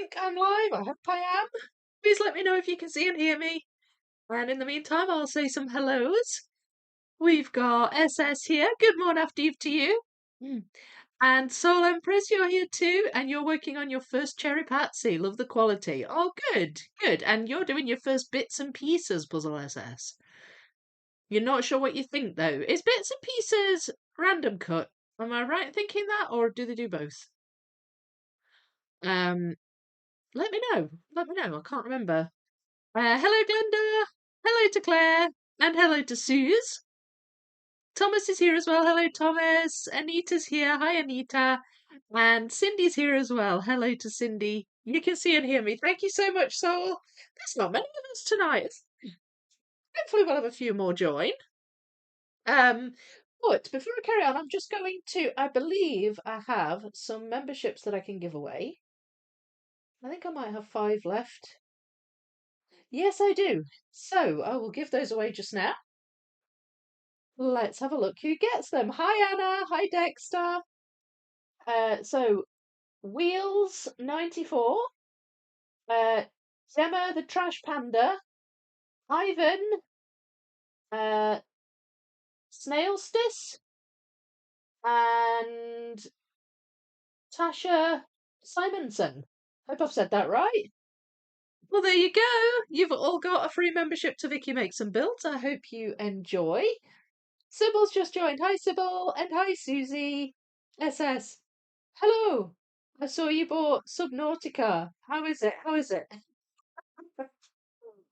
think I'm live. I hope I am. Please let me know if you can see and hear me. And in the meantime, I'll say some hellos. We've got SS here. Good morning after eve to you. And Soul Empress, you're here too. And you're working on your first cherry patsy. Love the quality. Oh, good, good. And you're doing your first bits and pieces puzzle SS. You're not sure what you think though. Is bits and pieces random cut? Am I right in thinking that, or do they do both? Let me know. Let me know. I can't remember. Hello, Glenda. Hello to Claire. And hello to Suze. Thomas is here as well. Hello, Thomas. Anita's here. Hi, Anita. And Cindy's here as well. Hello to Cindy. You can see and hear me. Thank you so much, Soul. There's not many of us tonight. Hopefully we'll have a few more join. But before I carry on, I'm just going to, I believe I have some memberships that I can give away. I think I might have 5 left. Yes, I do. So I will give those away just now. Let's have a look who gets them. Hi, Anna. Hi, Dexter. So Wheels 94, Gemma the Trash Panda, Ivan, Snailstis, and Tasha Simonson. Hope I've said that right. Well, there you go. You've all got a free membership to Vicky Makes and Builds. I hope you enjoy. Sybil's just joined. Hi, Sybil. And hi, Susie. SS. Hello. I saw you bought Subnautica. How is it? How is it?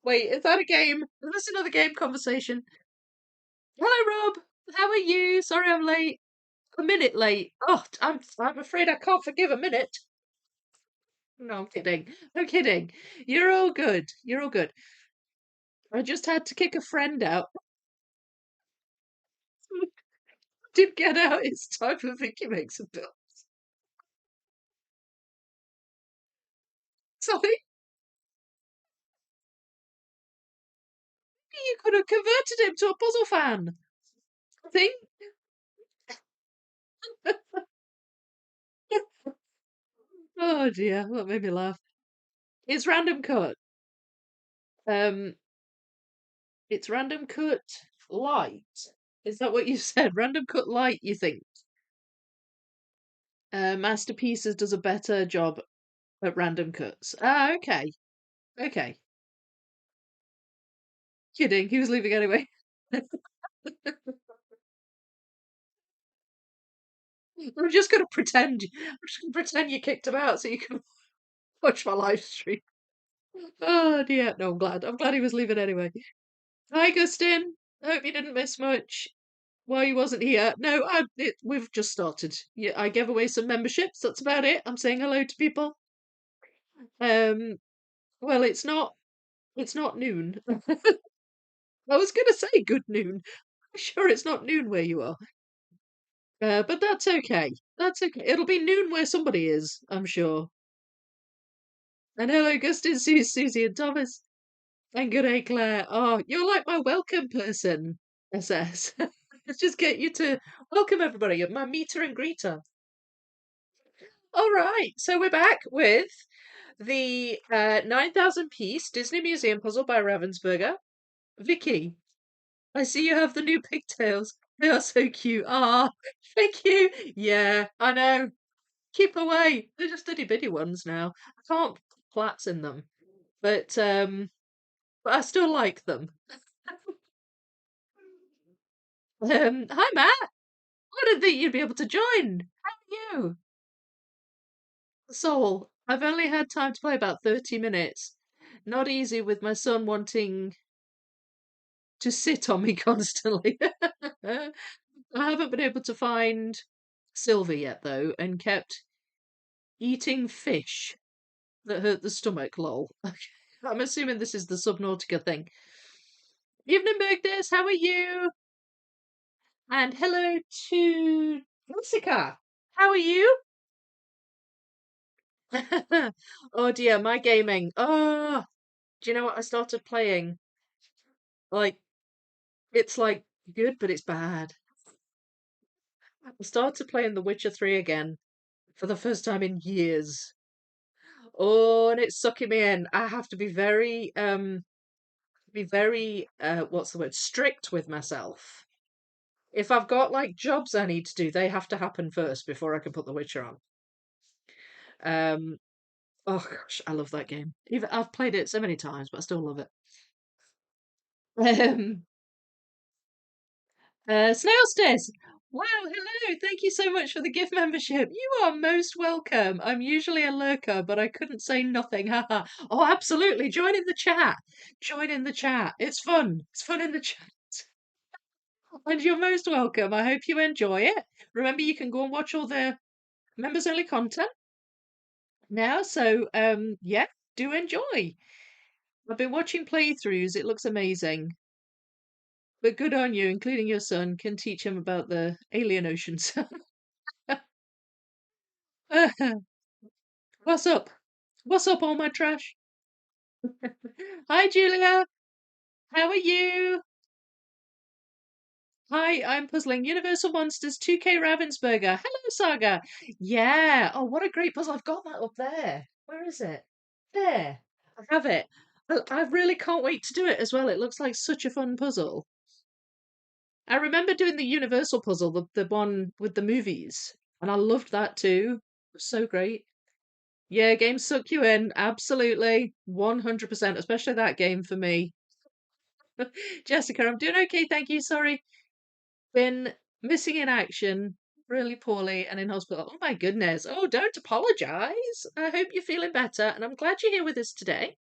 Wait, is that a game? Is this another game conversation? Hello, Rob. How are you? Sorry I'm late. A minute late. Oh, I'm afraid I can't forgive a minute. No, I'm kidding. I'm kidding. You're all good. You're all good. I just had to kick a friend out. Did get out. It's time for Vicky Makes a Bill. Sorry, you could have converted him to a puzzle fan. I think. Oh dear, that made me laugh. It's random cut. Um, it's random cut light. Is that what you said? Random cut light, you think? Masterpieces does a better job at random cuts. Ah, okay. Okay. Kidding. He was leaving anyway. I'm just gonna pretend. I'm just gonna pretend you kicked him out so you can watch my live stream. Oh dear. No, I'm glad. I'm glad he was leaving anyway. Hi, Gustin. Hope you didn't miss much while you wasn't here. No, we've just started. Yeah, I gave away some memberships. That's about it. I'm saying hello to people. Well, it's not. It's not noon. I was gonna say good noon. I'm sure it's not noon where you are. But that's okay. That's okay. It'll be noon where somebody is, I'm sure. And hello, Augustin, Susie, and Thomas. And good day, Claire. Oh, you're like my welcome person, SS. Let's just get you to welcome everybody. You're my meter and greeter. All right, so we're back with the 9,000 piece Disney Museum puzzle by Ravensburger. Vicky, I see you have the new pigtails. They are so cute. Ah, thank you. Yeah, I know. Keep away. They're just itty bitty ones now. I can't put plats in them, but I still like them. Hi Matt. I didn't think you'd be able to join. How are you? Soul. I've only had time to play about 30 minutes. Not easy with my son wanting to sit on me constantly. I haven't been able to find Sylvie yet though, and kept eating fish that hurt the stomach, lol. I'm assuming this is the Subnautica thing. Evening, Bergdis, how are you? And hello to Jessica. How are you? Oh dear, my gaming. Oh, do you know what I started playing? Like, it's like good, but it's bad. I started playing The Witcher 3 again for the first time in years. Oh, and it's sucking me in. I have to be very what's the word? Strict with myself. If I've got like jobs I need to do, they have to happen first before I can put The Witcher on. Um, oh gosh, I love that game. Even I've played it so many times, but I still love it. Um, Snail Stairs. Wow, hello. Thank you so much for the gift membership. You are most welcome. I'm usually a lurker, but I couldn't say nothing. Haha. Oh, absolutely. Join in the chat. Join in the chat. It's fun. It's fun in the chat. And you're most welcome. I hope you enjoy it. Remember, you can go and watch all the members only content now. So, yeah, do enjoy. I've been watching playthroughs. It looks amazing. But good on you, including your son, can teach him about the alien oceans. What's up? What's up, all my trash? Hi, Julia. How are you? Hi, I'm puzzling Universal Monsters 2K Ravensburger. Hello, Saga. Yeah. Oh, what a great puzzle. I've got that up there. Where is it? There. I have it. I really can't wait to do it as well. It looks like such a fun puzzle. I remember doing the Universal puzzle, the one with the movies, and I loved that too. It was so great. Yeah, games suck you in. Absolutely. 100%, especially that game for me. Jessica, I'm doing okay, thank you. Sorry. Been missing in action, really poorly, and in hospital. Oh my goodness. Oh, don't apologize. I hope you're feeling better, and I'm glad you're here with us today.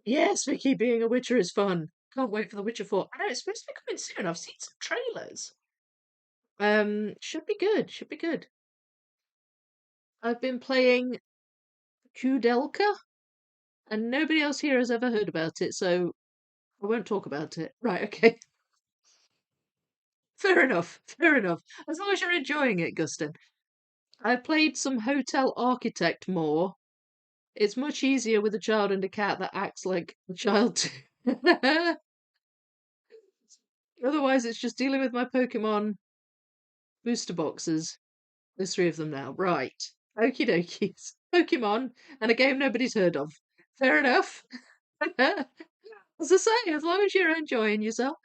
Yes, Vicky, being a Witcher is fun. Can't wait for The Witcher 4. I know it's supposed to be coming soon. I've seen some trailers. Should be good. Should be good. I've been playing Kudelka, and nobody else here has ever heard about it, so I won't talk about it. Right, okay. Fair enough. Fair enough. As long as you're enjoying it, Gustin. I played some Hotel Architect more. It's much easier with a child and a cat that acts like a child too. Otherwise, it's just dealing with my Pokemon booster boxes. There's three of them now. Right. Okie dokies. Pokemon and a game nobody's heard of. Fair enough. As I say, as long as you're enjoying yourself.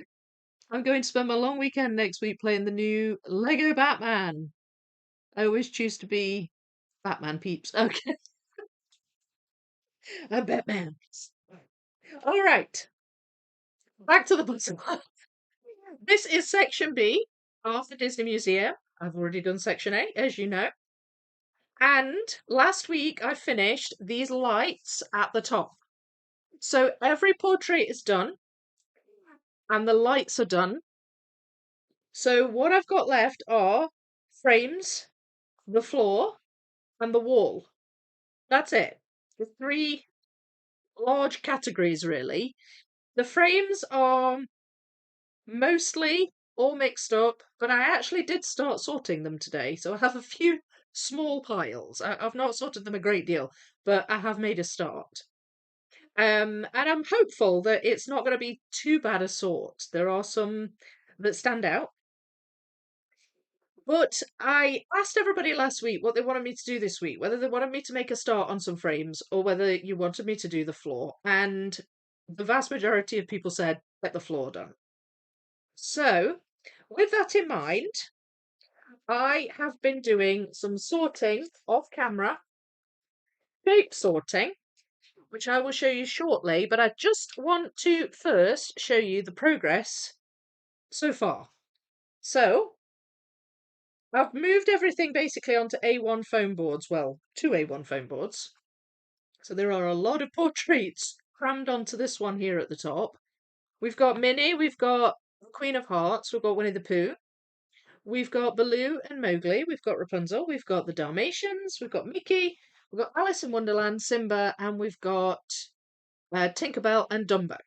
I'm going to spend my long weekend next week playing the new Lego Batman. I always choose to be Batman peeps. Okay. I'm Batman. All right. Back to the bottom. This is section B of the Disney Museum. I've already done section A, as you know. And last week I finished these lights at the top. So every portrait is done and the lights are done. So what I've got left are frames, the floor, and the wall. That's it. The three large categories, really. The frames are mostly all mixed up, but I actually did start sorting them today. So I have a few small piles. I've not sorted them a great deal, but I have made a start. And I'm hopeful that it's not going to be too bad a sort. There are some that stand out. But I asked everybody last week what they wanted me to do this week, whether they wanted me to make a start on some frames or whether you wanted me to do the floor. And the vast majority of people said, get the floor done. So, with that in mind, I have been doing some sorting off camera, shape sorting, which I will show you shortly, but I just want to first show you the progress so far. So, I've moved everything basically onto A1 foam boards, well, two A1 foam boards. So there are a lot of portraits crammed onto this one here at the top. We've got Minnie, we've got Queen of Hearts, we've got Winnie the Pooh, we've got Baloo and Mowgli, we've got Rapunzel, we've got the Dalmatians, we've got Mickey, we've got Alice in Wonderland, Simba, and we've got Tinkerbell and Dumbo.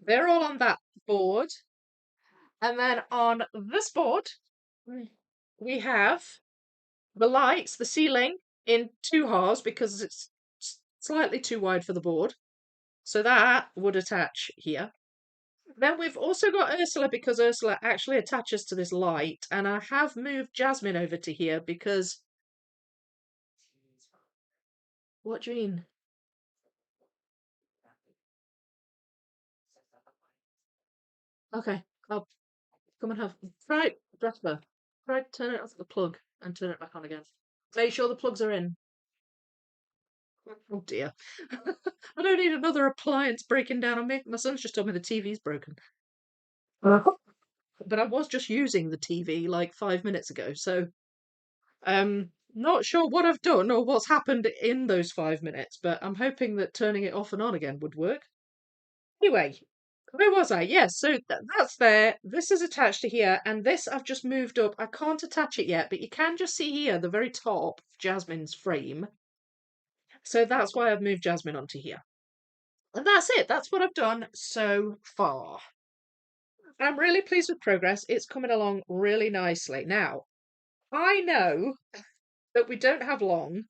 They're all on that board. And then on this board, we have the lights, the ceiling in two halves because it's slightly too wide for the board. So that would attach here. Then we've also got Ursula because Ursula actually attaches to this light. And I have moved Jasmine over to here because What do you mean? Okay, I'll come and have. Try, Jasper. Try to turn it off the plug and turn it back on again. Make sure the plugs are in. Oh dear. I don't need another appliance breaking down on me. My son's just told me the TV's broken. But I was just using the TV like 5 minutes ago, so not sure what I've done or what's happened in those 5 minutes, but I'm hoping that turning it off and on again would work. Anyway, where was I? Yes, so that's there. This is attached to here, and this I've just moved up. I can't attach it yet, but you can just see here the very top of Jasmine's frame. So that's why I've moved Jasmine onto here. And that's it. That's what I've done so far. I'm really pleased with progress. It's coming along really nicely. Now, I know that we don't have long.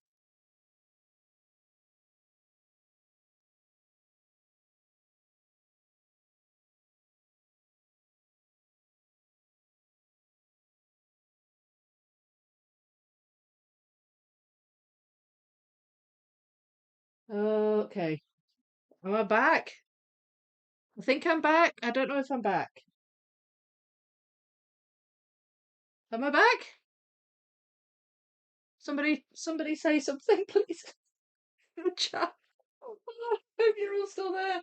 Okay. Am I back? I think I'm back. I don't know if I'm back. Am I back? Somebody say something, please. In the chat. I hope you're all still there.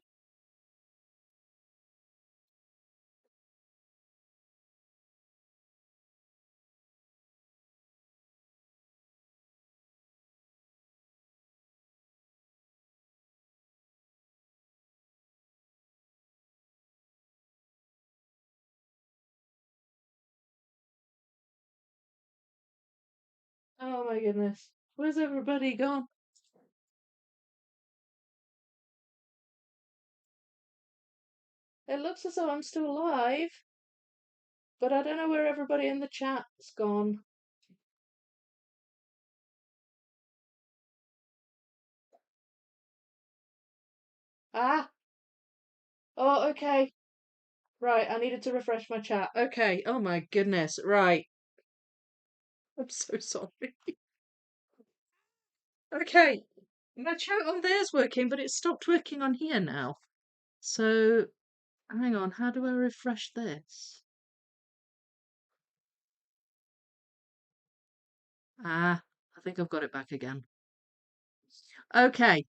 Oh my goodness. Where's everybody gone? It looks as though I'm still alive, but I don't know where everybody in the chat's gone. Ah, oh, okay. Right, I needed to refresh my chat. Okay, oh my goodness. Right. I'm so sorry. Okay, my chat on there's working, but it stopped working on here now. So, hang on, how do I refresh this? Ah, I think I've got it back again. Okay,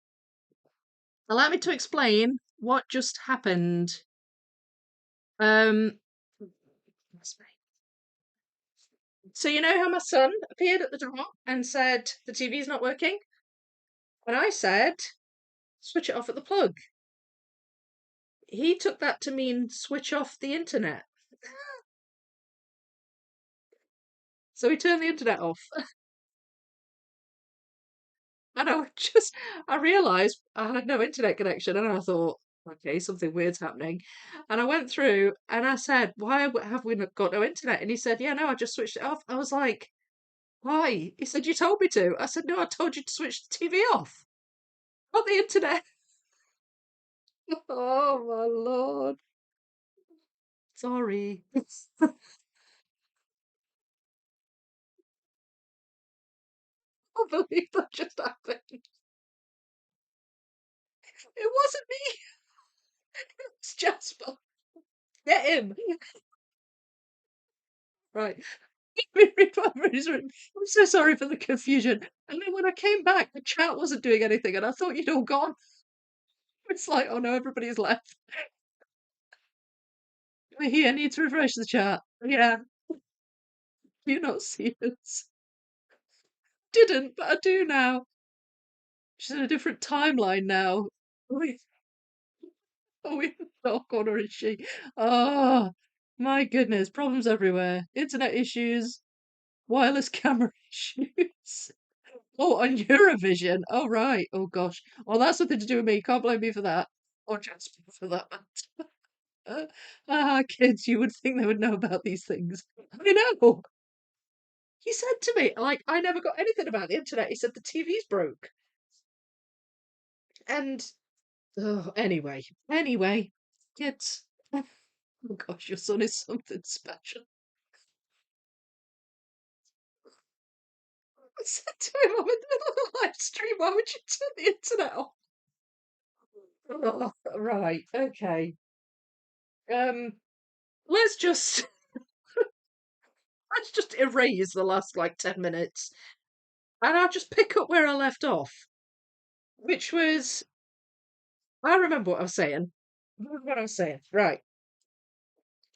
allow me to explain what just happened. Um, so you know how my son appeared at the door and said the TV's not working? And I said, switch it off at the plug. He took that to mean switch off the internet. So he turned the internet off. And I realised I had no internet connection, and I thought, okay, something weird's happening. And I went through and I said, why have we not got no internet? And he said, yeah, no, I just switched it off. I was like, why? He said, you told me to. I said, no, I told you to switch the TV off, not the internet. Oh my lord. Sorry. I can't believe that just happened. It wasn't me. It was Jasper. Get him. Right. I'm so sorry for the confusion. And then when I came back, the chat wasn't doing anything, and I thought you'd all gone. It's like, oh no, everybody's left. We're here, need to refresh the chat. Yeah, you not see us. Didn't, but I do now. She's in a different timeline now. Oh, in the dark corner, is she? Oh, my goodness, problems everywhere. Internet issues, wireless camera issues. Oh, on Eurovision. Oh, right. Oh, gosh. Well, that's something to do with me. Can't blame me for that. Or Jasper for that matter. Kids, you would think they would know about these things. I know. He said to me, like, I never got anything about the internet. He said the TV's broke. And, oh, anyway, kids. Oh, gosh, your son is something special. I said to him, I'm in the middle of a live stream, why would you turn the internet off? Oh, right, okay. Um, let's just let's just erase the last like 10 minutes and I'll just pick up where I left off, which was I remember what I was saying. What I was saying. Right.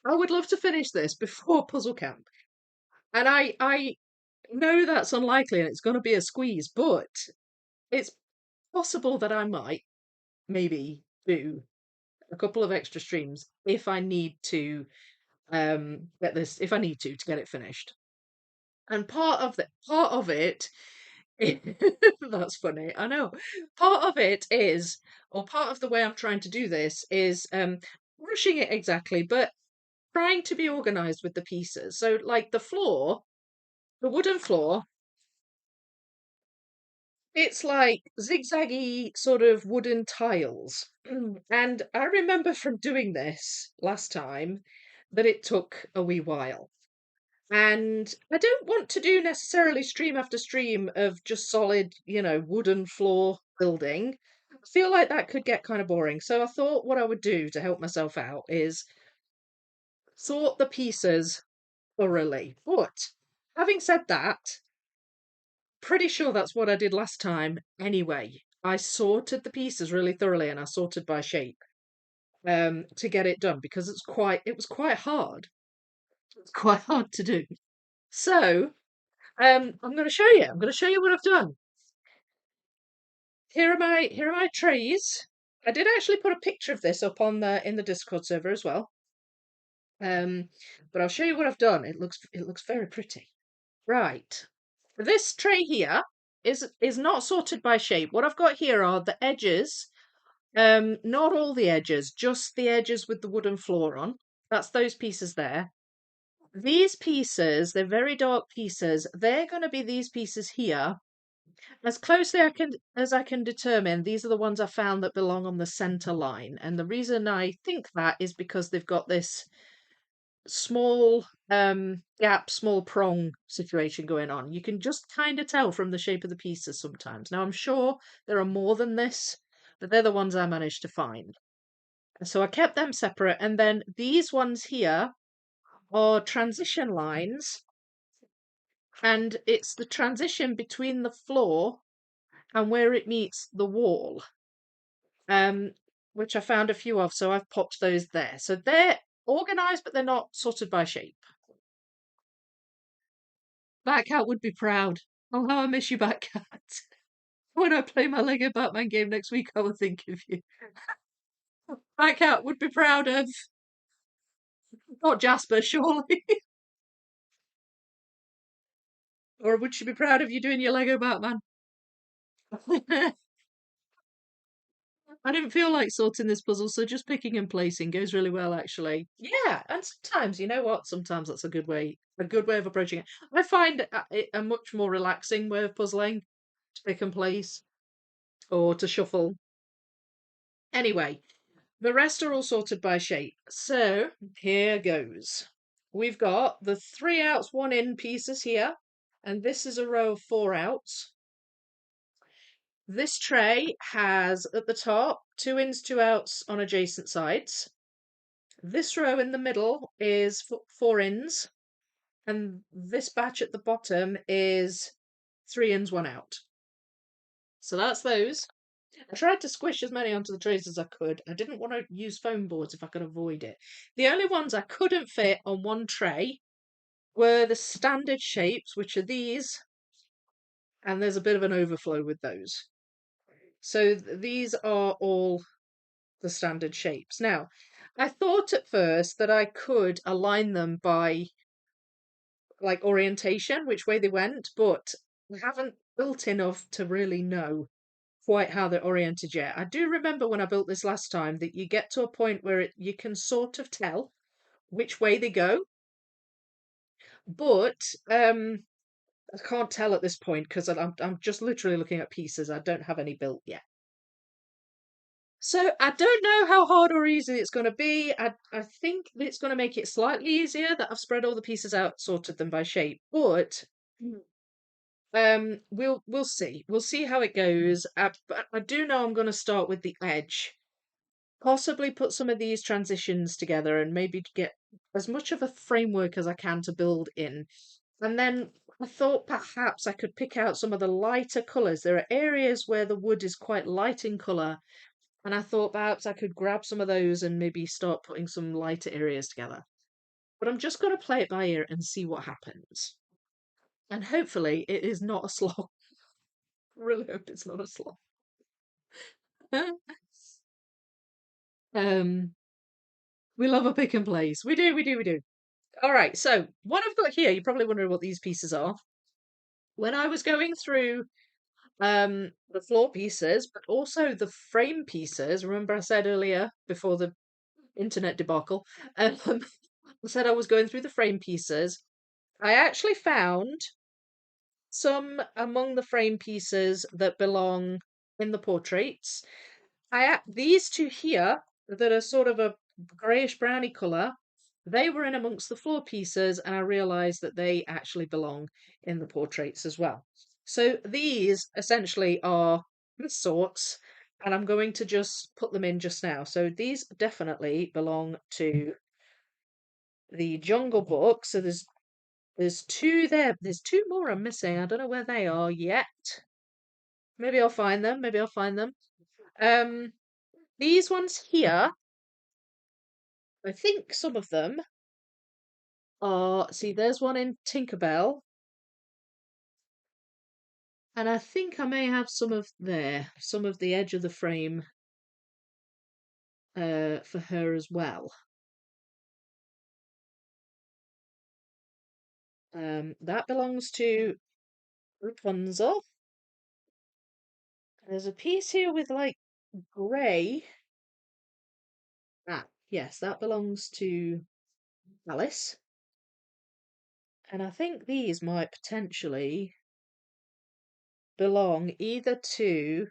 I would love to finish this before puzzle camp. And I know that's unlikely and it's going to be a squeeze, but it's possible that I might maybe do a couple of extra streams if I need to get this if I need to get it finished. And part of it that's funny. I know. Part of it is or part of the way I'm trying to do this is rushing it exactly, but trying to be organized with the pieces. So like the floor, the wooden floor, it's like zigzaggy sort of wooden tiles. And I remember from doing this last time that it took a wee while. And I don't want to do necessarily stream after stream of just solid, wooden floor building. I feel like that could get kind of boring. So I thought what I would do to help myself out is sort the pieces thoroughly. But having said that, pretty sure that's what I did last time anyway. I sorted the pieces really thoroughly and I sorted by shape to get it done because it was quite hard. It's quite hard to do. So, I'm going to show you. I'm going to show you what I've done. Here are my trays. I did actually put a picture of this up on the in the Discord server as well. But I'll show you what I've done. It looks very pretty. Right. This tray here is not sorted by shape. What I've got here are the edges. Not all the edges, just the edges with the wooden floor on. That's those pieces there. These pieces, they're very dark pieces. They're going to be these pieces here. As closely as I can determine, these are the ones I found that belong on the center line. And the reason I think that is because they've got this small gap, small prong situation going on. You can just kind of tell from the shape of the pieces sometimes. Now I'm sure there are more than this, but they're the ones I managed to find. So I kept them separate, and then these ones here are transition lines, and it's the transition between the floor and where it meets the wall, which I found a few of, so I've popped those there. So they're organized, but they're not sorted by shape. Batcat would be proud. Oh, how I miss you, Batcat. When I play my Lego Batman game next week, I will think of you. Batcat would be proud of. Not Jasper, surely. Or would she be proud of you doing your Lego Batman? I didn't feel like sorting this puzzle, so just picking and placing goes really well, actually. Yeah, and sometimes, you know what? Sometimes that's a good way of approaching it. I find it a much more relaxing way of puzzling, to pick and place or to shuffle. Anyway, the rest are all sorted by shape. So here goes. We've got the 3 outs, 1 in pieces here, and this is a row of 4 outs. This tray has at the top 2 ins, 2 outs on adjacent sides. This row in the middle is 4 ins, and this batch at the bottom is 3 ins, 1 out. So that's those. I tried to squish as many onto the trays as I could. I didn't want to use foam boards if I could avoid it. The only ones I couldn't fit on one tray were the standard shapes, which are these, and there's a bit of an overflow with those. So these are all the standard shapes. Now, I thought at first that I could align them by like orientation, which way they went, but I haven't built enough to really know quite how they're oriented yet. I do remember when I built this last time that you get to a point where you can sort of tell which way they go, but I can't tell at this point because I'm just literally looking at pieces. I don't have any built yet. So I don't know how hard or easy it's going to be. I think it's going to make it slightly easier that I've spread all the pieces out, sorted them by shape, but We'll see. We'll see how it goes. But I do know I'm going to start with the edge. Possibly put some of these transitions together and maybe get as much of a framework as I can to build in. And then I thought perhaps I could pick out some of the lighter colours. There are areas where the wood is quite light in colour, and I thought perhaps I could grab some of those and maybe start putting some lighter areas together. But I'm just going to play it by ear and see what happens. And hopefully it is not a slog. Really hope it's not a slog. um, we love a pick and place. We do, we do, we do. All right, so what I've got here, you're probably wondering what these pieces are. When I was going through the floor pieces, but also the frame pieces, remember I said earlier before the internet debacle, I said I was going through the frame pieces. I actually found some among the frame pieces that belong in the portraits. These two here that are sort of a greyish browny colour, they were in amongst the floor pieces, and I realised that they actually belong in the portraits as well. So these essentially are the sorts, and I'm going to just put them in just now. So these definitely belong to the Jungle Book. So there's two there. There's two more I'm missing. I don't know where they are yet. Maybe I'll find them. Maybe I'll find them. Um, these ones here, I think some of them are. See, there's one in Tinkerbell, and I think I may have some of some of the edge of the frame, for her as well. That belongs to Rapunzel. There's a piece here with like grey. Ah, yes, that belongs to Alice. And I think these might potentially belong either to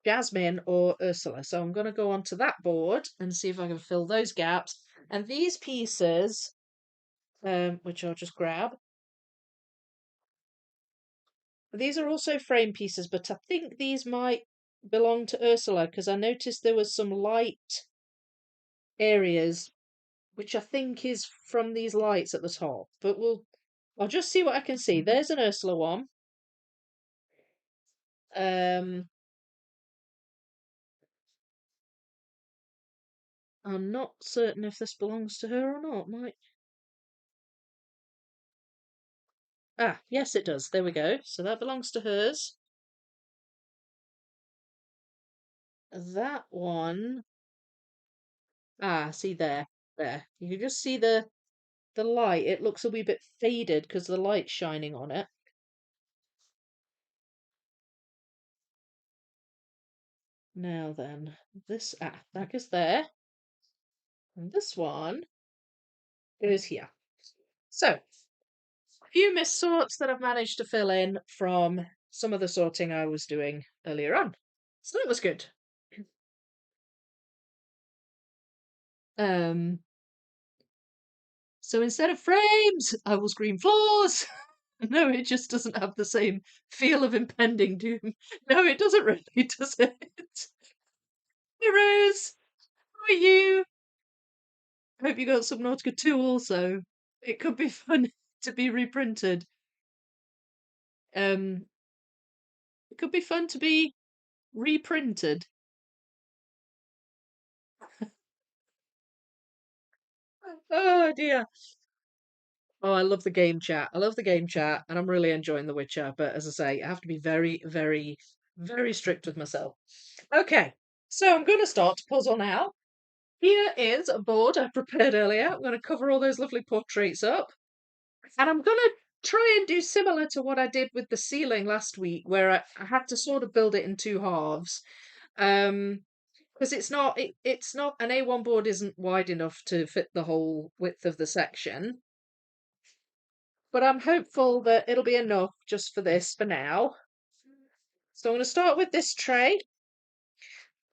Jasmine or Ursula. So I'm going to go onto that board and see if I can fill those gaps. And these pieces, which I'll just grab, these are also frame pieces, but I think these might belong to Ursula because I noticed there was some light areas, which I think is from these lights at the top. But I'll just see what I can see. There's an Ursula one. Um, I'm not certain if this belongs to her or not. Ah, yes, it does. There we go. So that belongs to hers. That one. Ah, see there. There. You can just see the light. It looks a wee bit faded because the light's shining on it. Now then, that goes there. And this one goes here. So, a few missed sorts that I've managed to fill in from some of the sorting I was doing earlier on. So that was good. Um, so instead of frames, I will scream floors. No, it just doesn't have the same feel of impending doom. No, it doesn't really, does it? Hey, Rose, how are you? Hope you got Subnautica 2 also. It could be fun to be reprinted. Um, it could be fun to be reprinted. Oh dear. Oh, I love the game chat. I love the game chat, and I'm really enjoying The Witcher. But as I say, I have to be very, very, very strict with myself. Okay, so I'm going to start to puzzle now. Here is a board I prepared earlier. I'm going to cover all those lovely portraits up. And I'm going to try and do similar to what I did with the ceiling last week, where I had to sort of build it in two halves. Because it's not an A1 board isn't wide enough to fit the whole width of the section. But I'm hopeful that it'll be enough just for this for now. So I'm going to start with this tray,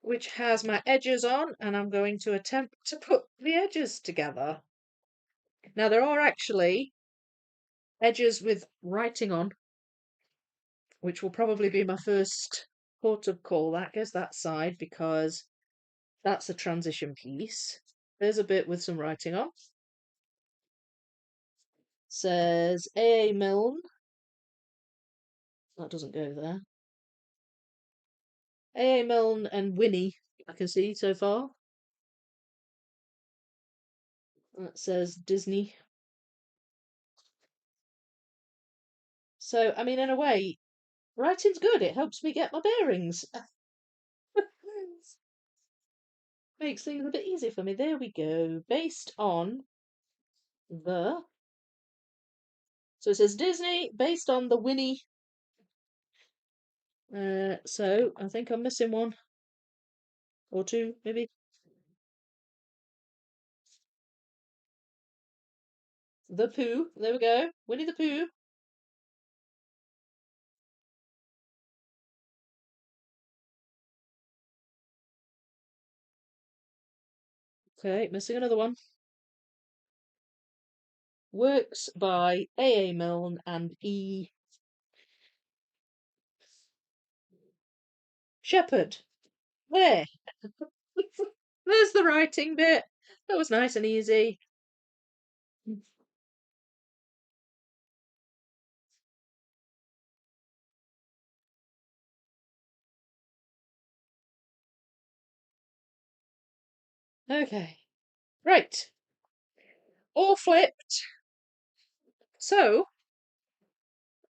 which has my edges on, and I'm going to attempt to put the edges together. Now there are actually edges with writing on, which will probably be my first port of call. That goes that side because that's a transition piece. There's a bit with some writing on. Says A.A. Milne. That doesn't go there. A.A. Milne and Winnie, I can see so far. That says Disney. So, I mean, in a way, writing's good. It helps me get my bearings. Makes things a bit easier for me. There we go. Based on the. So it says Disney, based on the Winnie. So I think I'm missing one or two, maybe. The Pooh. There we go. Winnie the Pooh. Okay, missing another one. Works by A.A. Milne and E. Shepherd. There. There's the writing bit. That was nice and easy. Okay. Right. All flipped. So,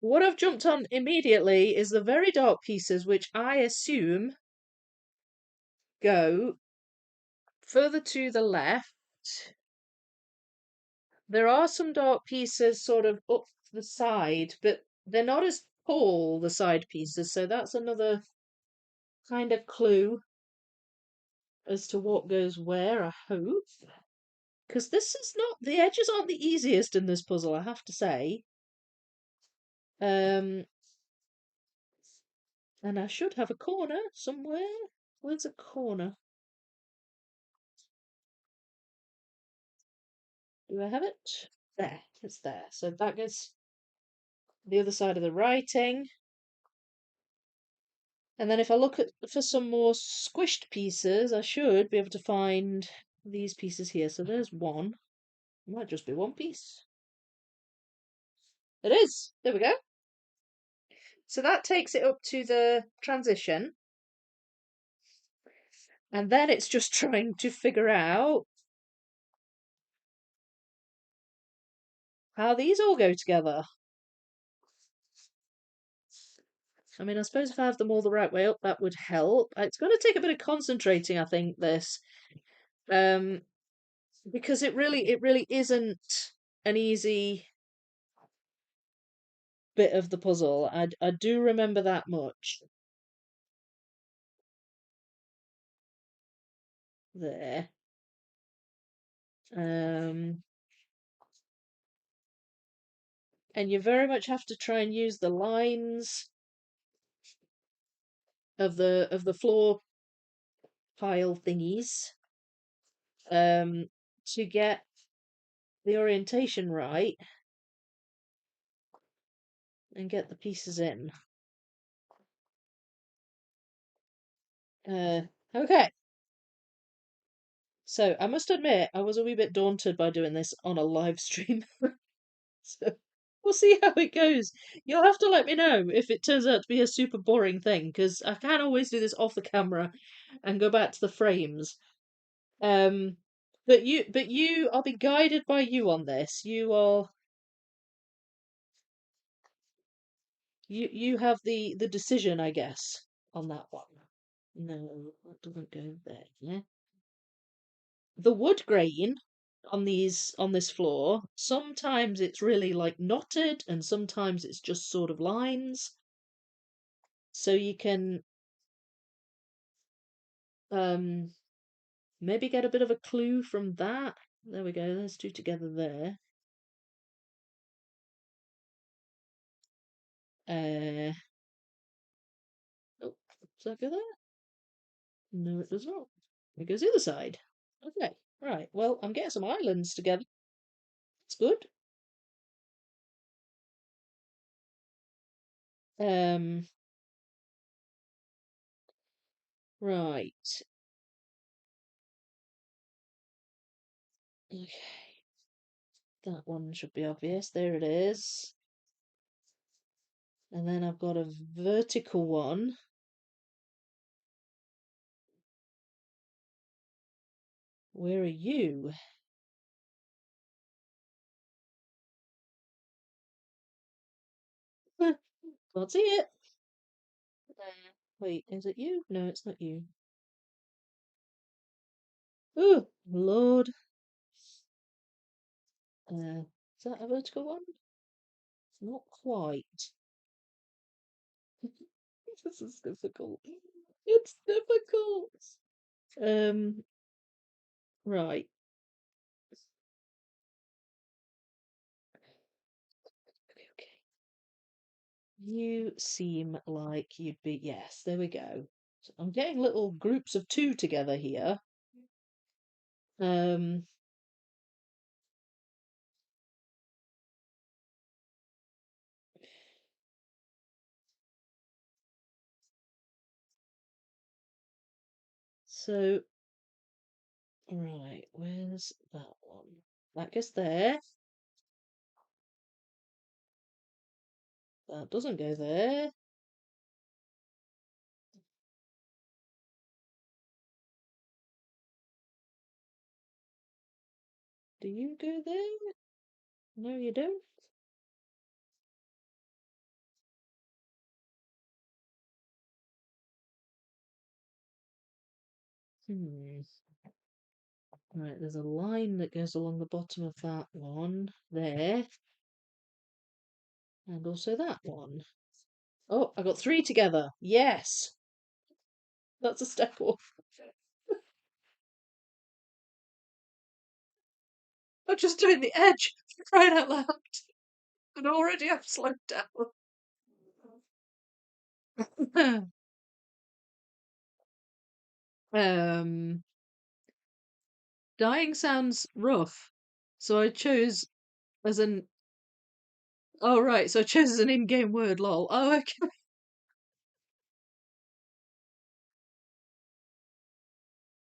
what I've jumped on immediately is the very dark pieces, which I assume go further to the left. There are some dark pieces sort of up the side, but they're not as tall, the side pieces, so that's another kind of clue as to what goes where, I hope. Because this is not, the edges aren't the easiest in this puzzle, I have to say. Um, and I should have a corner somewhere. Where's a corner? Do I have it? There, it's there. So that goes the other side of the writing. And then if I look at for some more squished pieces, I should be able to find these pieces here. So there's one. It might just be one piece. It is. There we go. So that takes it up to the transition. And then it's just trying to figure out how these all go together. I mean, I suppose if I have them all the right way up, that would help. It's going to take a bit of concentrating, I think, this. Because it really isn't an easy bit of the puzzle. I do remember that much. There. Um, and you very much have to try and use the lines of the floor pile thingies to get the orientation right and get the pieces in. Okay. So I must admit I was a wee bit daunted by doing this on a live stream. So we'll see how it goes. You'll have to let me know if it turns out to be a super boring thing, because I can't always do this off the camera and go back to the frames. Um, but you, I'll be guided by you on this. You have the decision, I guess, on that one. No, that doesn't go there. Yeah. The wood grain on this floor, sometimes it's really like knotted and sometimes it's just sort of lines. So you can maybe get a bit of a clue from that. There we go, there's two together there. Oh, does that go there? No, it does not. It goes the other side. Okay, right. Well, I'm getting some islands together. It's good. Um, right. Okay. That one should be obvious. There it is. And then I've got a vertical one. Where are you? Can't see it. Wait, is it you? No, it's not you. Oh, Lord. Is that a vertical one? Not quite. This is difficult. It's difficult. Um, right. Okay, okay. You seem like you'd be. Yes, there we go. So I'm getting little groups of two together here. Um, so, right, where's that one? That goes there. That doesn't go there. Do you go there? No, you don't. Hmm. Right, there's a line that goes along the bottom of that one there, and also that one. Oh, I got three together. Yes, that's a step up. I'm just doing the edge, crying out loud, and already I've slowed down. um, dying sounds rough, so I chose as an. Oh right, so I chose as an in-game word. Lol. Oh okay.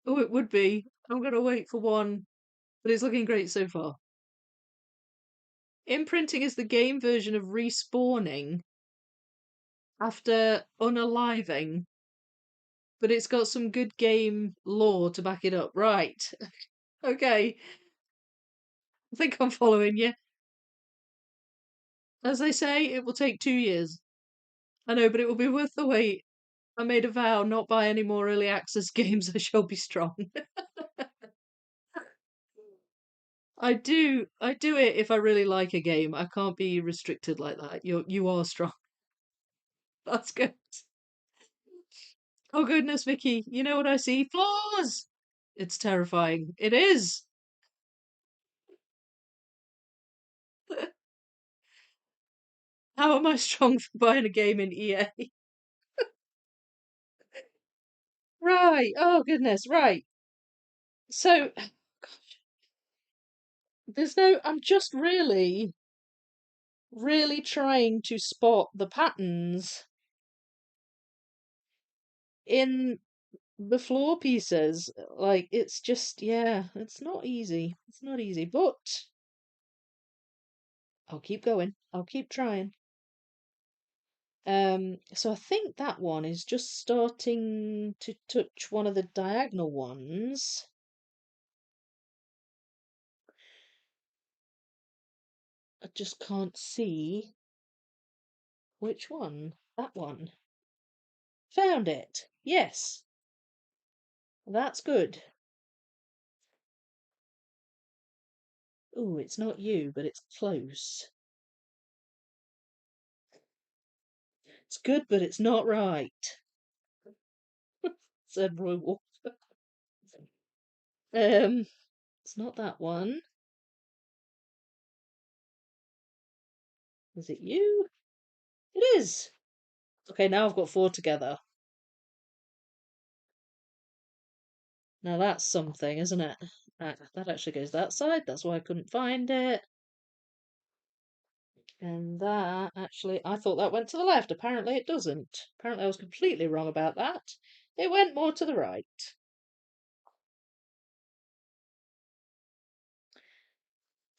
Oh, it would be. I'm gonna wait for one, but it's looking great so far. Imprinting is the game version of respawning after unaliving, but it's got some good game lore to back it up. Right. Okay. I think I'm following you. As they say, it will take 2 years. I know, but it will be worth the wait. I made a vow not buy any more early access games. I shall be strong. I do it if I really like a game. I can't be restricted like that. You are strong. That's good. Oh goodness, Vicky, you know what I see? Flaws! It's terrifying. It is. How am I strong for buying a game in EA? Right. Oh goodness. Right. So, gosh, there's no. I'm just really trying to spot the patterns in the floor pieces. Like, it's just, yeah, it's not easy. It's not easy, but I'll keep going. I'll keep trying. So I think that one is just starting to touch one of the diagonal ones. I just can't see which one. That one. Found it. Yes, that's good. Oh, it's not you, but it's close. It's good, but it's not right, said Roy Wolf. Um, it's not that one. Is it you? It is. Okay, now I've got four together. Now that's something, isn't it? That actually goes that side. That's why I couldn't find it. And that, actually, I thought that went to the left. Apparently it doesn't. Apparently I was completely wrong about that. It went more to the right.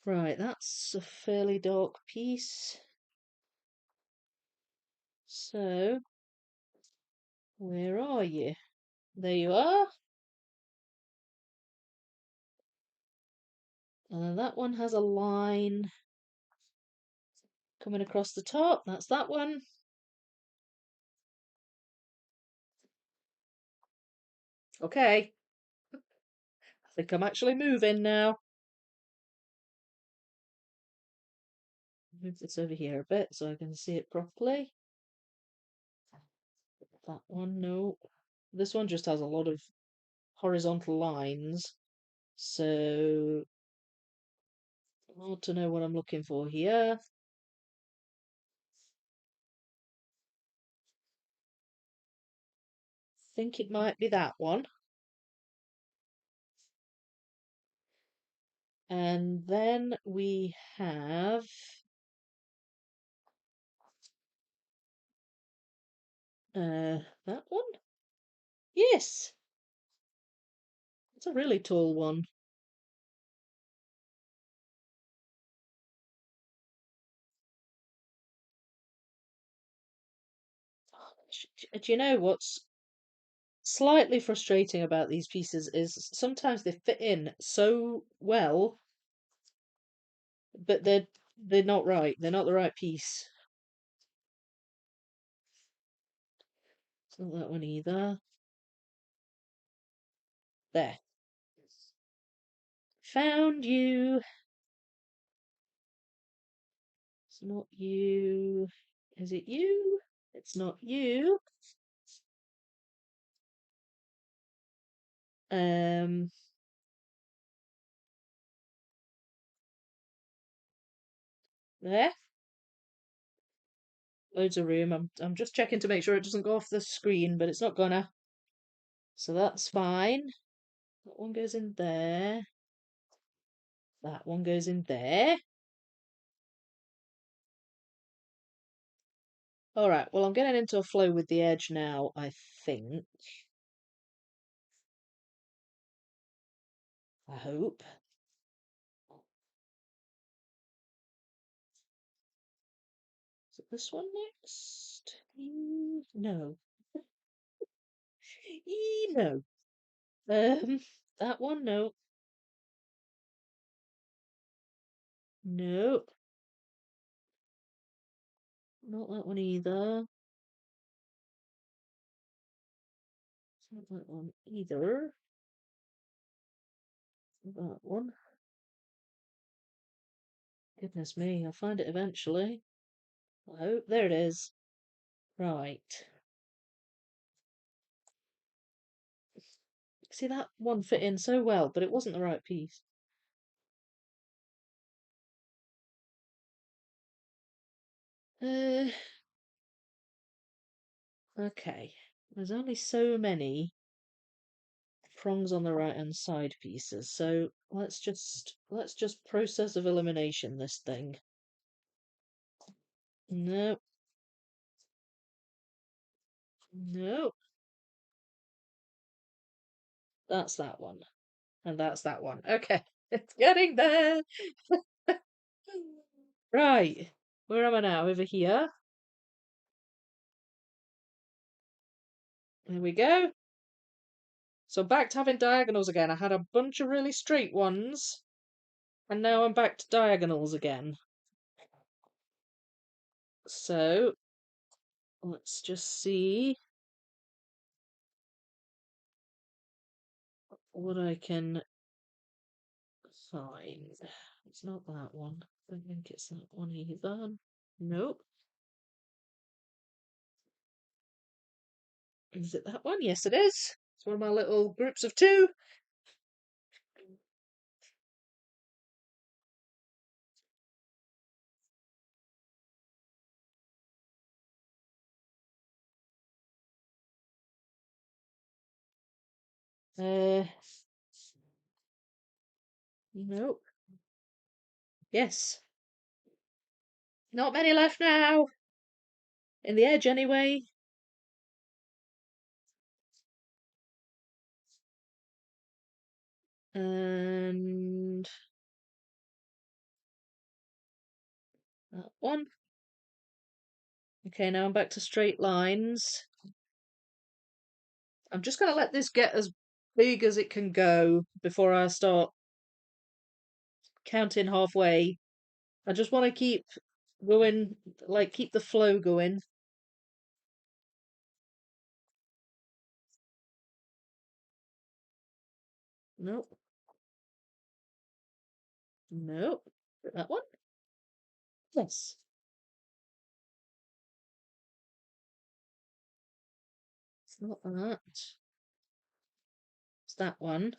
Right, that's a fairly dark piece. So, where are you? There you are. And then that one has a line coming across the top. That's that one. Okay, I think I'm actually moving now. Move this over here a bit so I can see it properly. That one, no. This one just has a lot of horizontal lines. So, hard to know what I'm looking for here. Think it might be that one. And then we have that one. Yes, it's a really tall one. Do you know what's slightly frustrating about these pieces is sometimes they fit in so well, but they're not right. They're not the right piece. It's not that one either. There. Found you. It's not you. Is it you? It's not you. Um, there. Loads of room. I'm just checking to make sure it doesn't go off the screen, but it's not gonna. So that's fine. That one goes in there. That one goes in there. All right, well, I'm getting into a flow with the edge now, I think. I hope. Is it this one next? No. No. That one, no. No. Not that one either. Not that one either. Not that one. Goodness me, I'll find it eventually. I hope. There it is. Right. See, that one fit in so well, but it wasn't the right piece. Uh, okay. There's only so many prongs on the right hand side pieces, so let's just process of elimination this thing. No, no, that's that one. And that's that one. Okay, it's getting there. Right, where am I now? Over here. There we go. So back to having diagonals again. I had a bunch of really straight ones, and now I'm back to diagonals again. So let's just see what I can find. It's not that one. I don't think it's that one either. Nope. Is it that one? Yes, it is. It's one of my little groups of two. Uh, nope. Yes. Not many left now. In the edge, anyway. And that one. Okay, now I'm back to straight lines. I'm just going to let this get as big as it can go before I start counting halfway. I just want to keep going, like, keep the flow going. Nope. Nope. That one? Yes. It's not that. It's that one.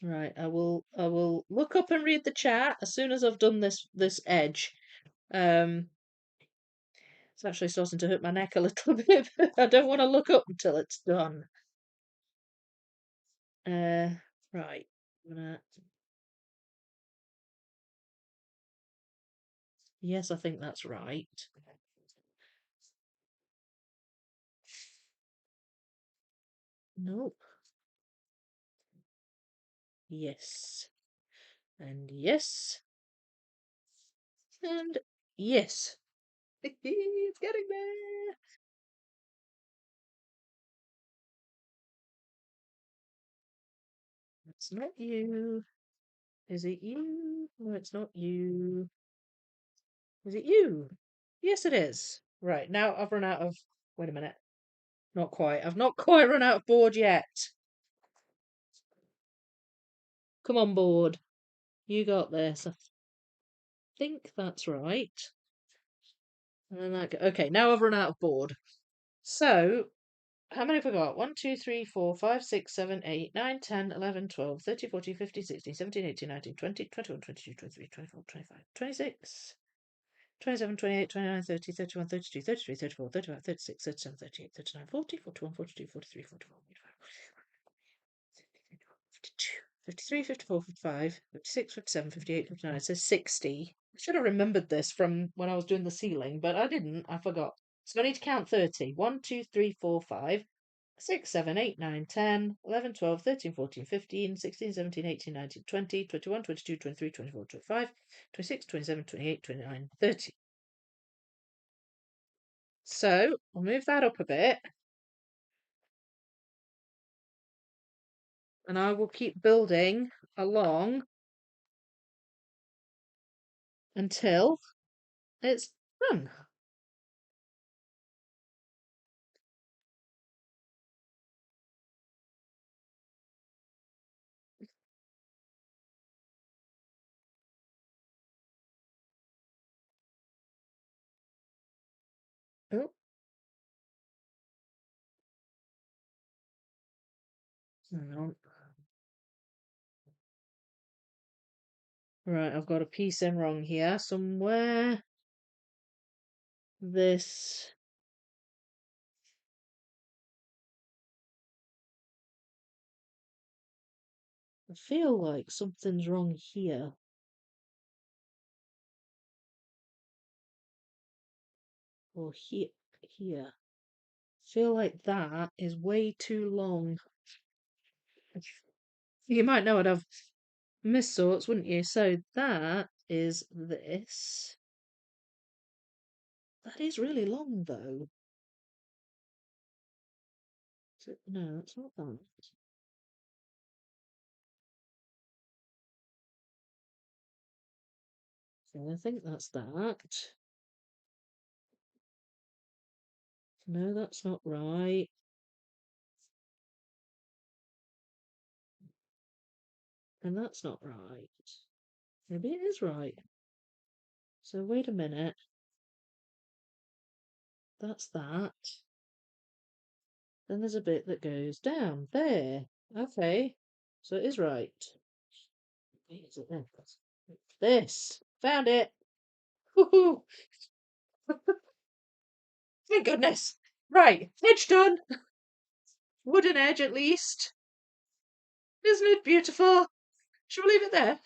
Right, I will look up and read the chat as soon as I've done this edge. Um it's actually starting to hurt my neck a little bit. I don't want to look up until it's done. Uh right. I'm gonna... Yes, I think that's right. Nope. Yes. And yes. And yes. It's getting there. It's not you. Is it you? No, it's not you. Is it you? Yes, it is. Right, now I've run out of... Wait a minute. Not quite. I've not quite run out of board yet. Come on, board. You got this. I think that's right. And okay, now I've run out of board. So, how many have I got? 1, 2, 3, 4, 5, 6, 7, 8, 9, 10, 11, 12, 13, 14, 15, 16, 17, 18, 19, 20, 21, 22, 23, 24, 25, 26, 27, 28, 29, 30, 31, 32, 33, 34, 35, 36, 37, 38, 39, 40, 41, 42, 43, 44, 45, 52, 53, 54, 55, 56, 57, 58, 59. So 60. I should have remembered this from when I was doing the ceiling, but I didn't. I forgot. So I need to count 30. 1, 2, 3, 4, 5, 6, 7, 8, 9, 10, 11, 12, 13, 14, 15, 16, 17, 18, 19, 20, 21, 22, 23, 24, 25, 26, 27, 28, 29, 30. So I'll move that up a bit and I will keep building along until it's done. Oh, hang on. Right, I've got a piece in wrong here somewhere. This... I feel like something's wrong here. Or here. Feel like that is way too long. You might know I'd have missed sorts, wouldn't you? So that is this. That is really long, though. No, it's not that. So I think that's that. No, that's not right. And that's not right. Maybe it is right. So wait a minute. That's that. Then there's a bit that goes down. There. Okay. So it is right. Wait, is it there? This. Found it. Woohoo! Thank goodness. Right. Edge done. Wooden edge at least. Isn't it beautiful? Shall we leave it there?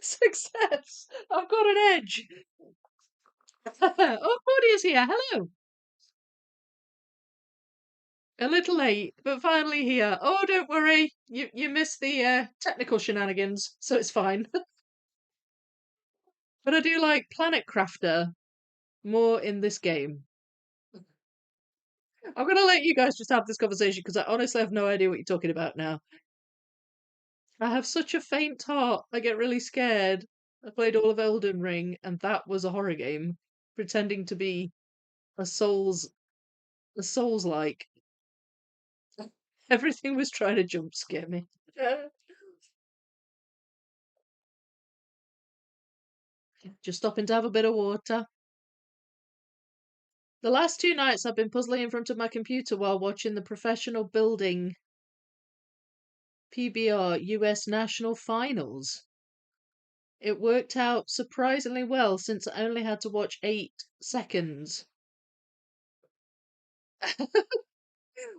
Success! I've got an edge. Oh, Claudia's here. Hello. A little late, but finally here. Oh, don't worry. You missed the technical shenanigans, so it's fine. But I do like Planet Crafter more in this game. I'm gonna let you guys just have this conversation because I honestly have no idea what you're talking about now. I have such a faint heart. I get really scared. I played all of Elden Ring, and that was a horror game, pretending to be a Souls like. Everything was trying to jump scare me. Just stopping to have a bit of water. The last 2 nights I've been puzzling in front of my computer while watching the professional building PBR US National Finals. It worked out surprisingly well since I only had to watch 8 seconds.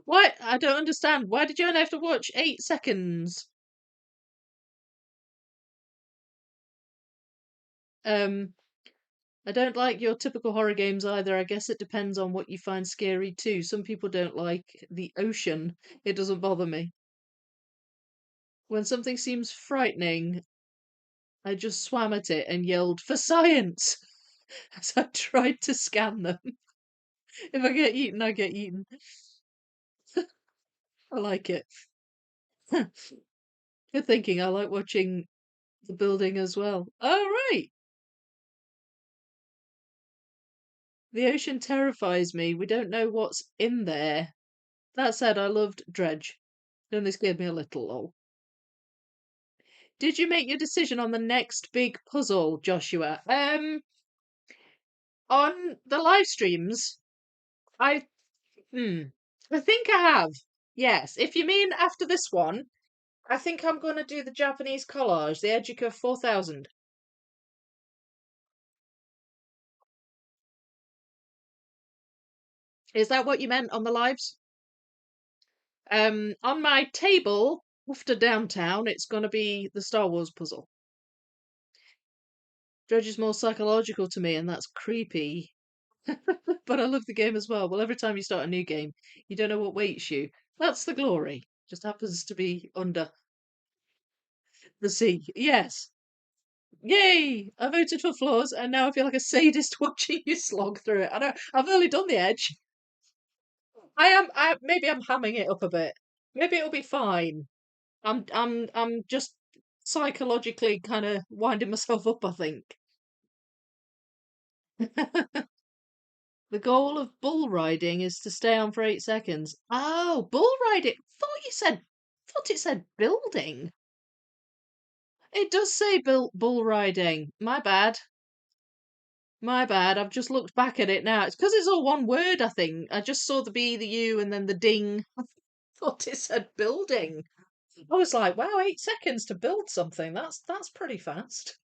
Why? I don't understand. Why did you only have to watch 8 seconds? Um, I don't like your typical horror games either. I guess it depends on what you find scary too. Some people don't like the ocean. It doesn't bother me. When something seems frightening, I just swam at it and yelled, "For science!" as I tried to scan them. If I get eaten, I get eaten. I like it. Good thinking. I like watching the building as well. Oh, right. The ocean terrifies me. We don't know what's in there. That said, I loved Dredge. It only scared me a little, lol. Did you make your decision on the next big puzzle, Joshua? On the live streams, I I think I have. Yes. If you mean after this one, I think I'm going to do the Japanese collage, the Ejica 4000. Is that what you meant on the lives? On my table after downtown, it's going to be the Star Wars puzzle. Dredge is more psychological to me, and that's creepy. But I love the game as well. Well, every time you start a new game, you don't know what waits you. That's the glory. Just happens to be under the sea. Yes. Yay! I voted for floors, and now I feel like a sadist watching you slog through it. I know I've only done the edge. Maybe I'm hamming it up a bit. Maybe it'll be fine. I'm just psychologically kind of winding myself up, I think. The goal of bull riding is to stay on for 8 seconds. Oh, bull riding. Thought it said building. It does say bull riding. My bad. My bad. I've just looked back at it now. It's because it's all one word, I think. I just saw the B, the U, and then the ding. I thought it said building. I was like, wow, 8 seconds to build something. That's pretty fast.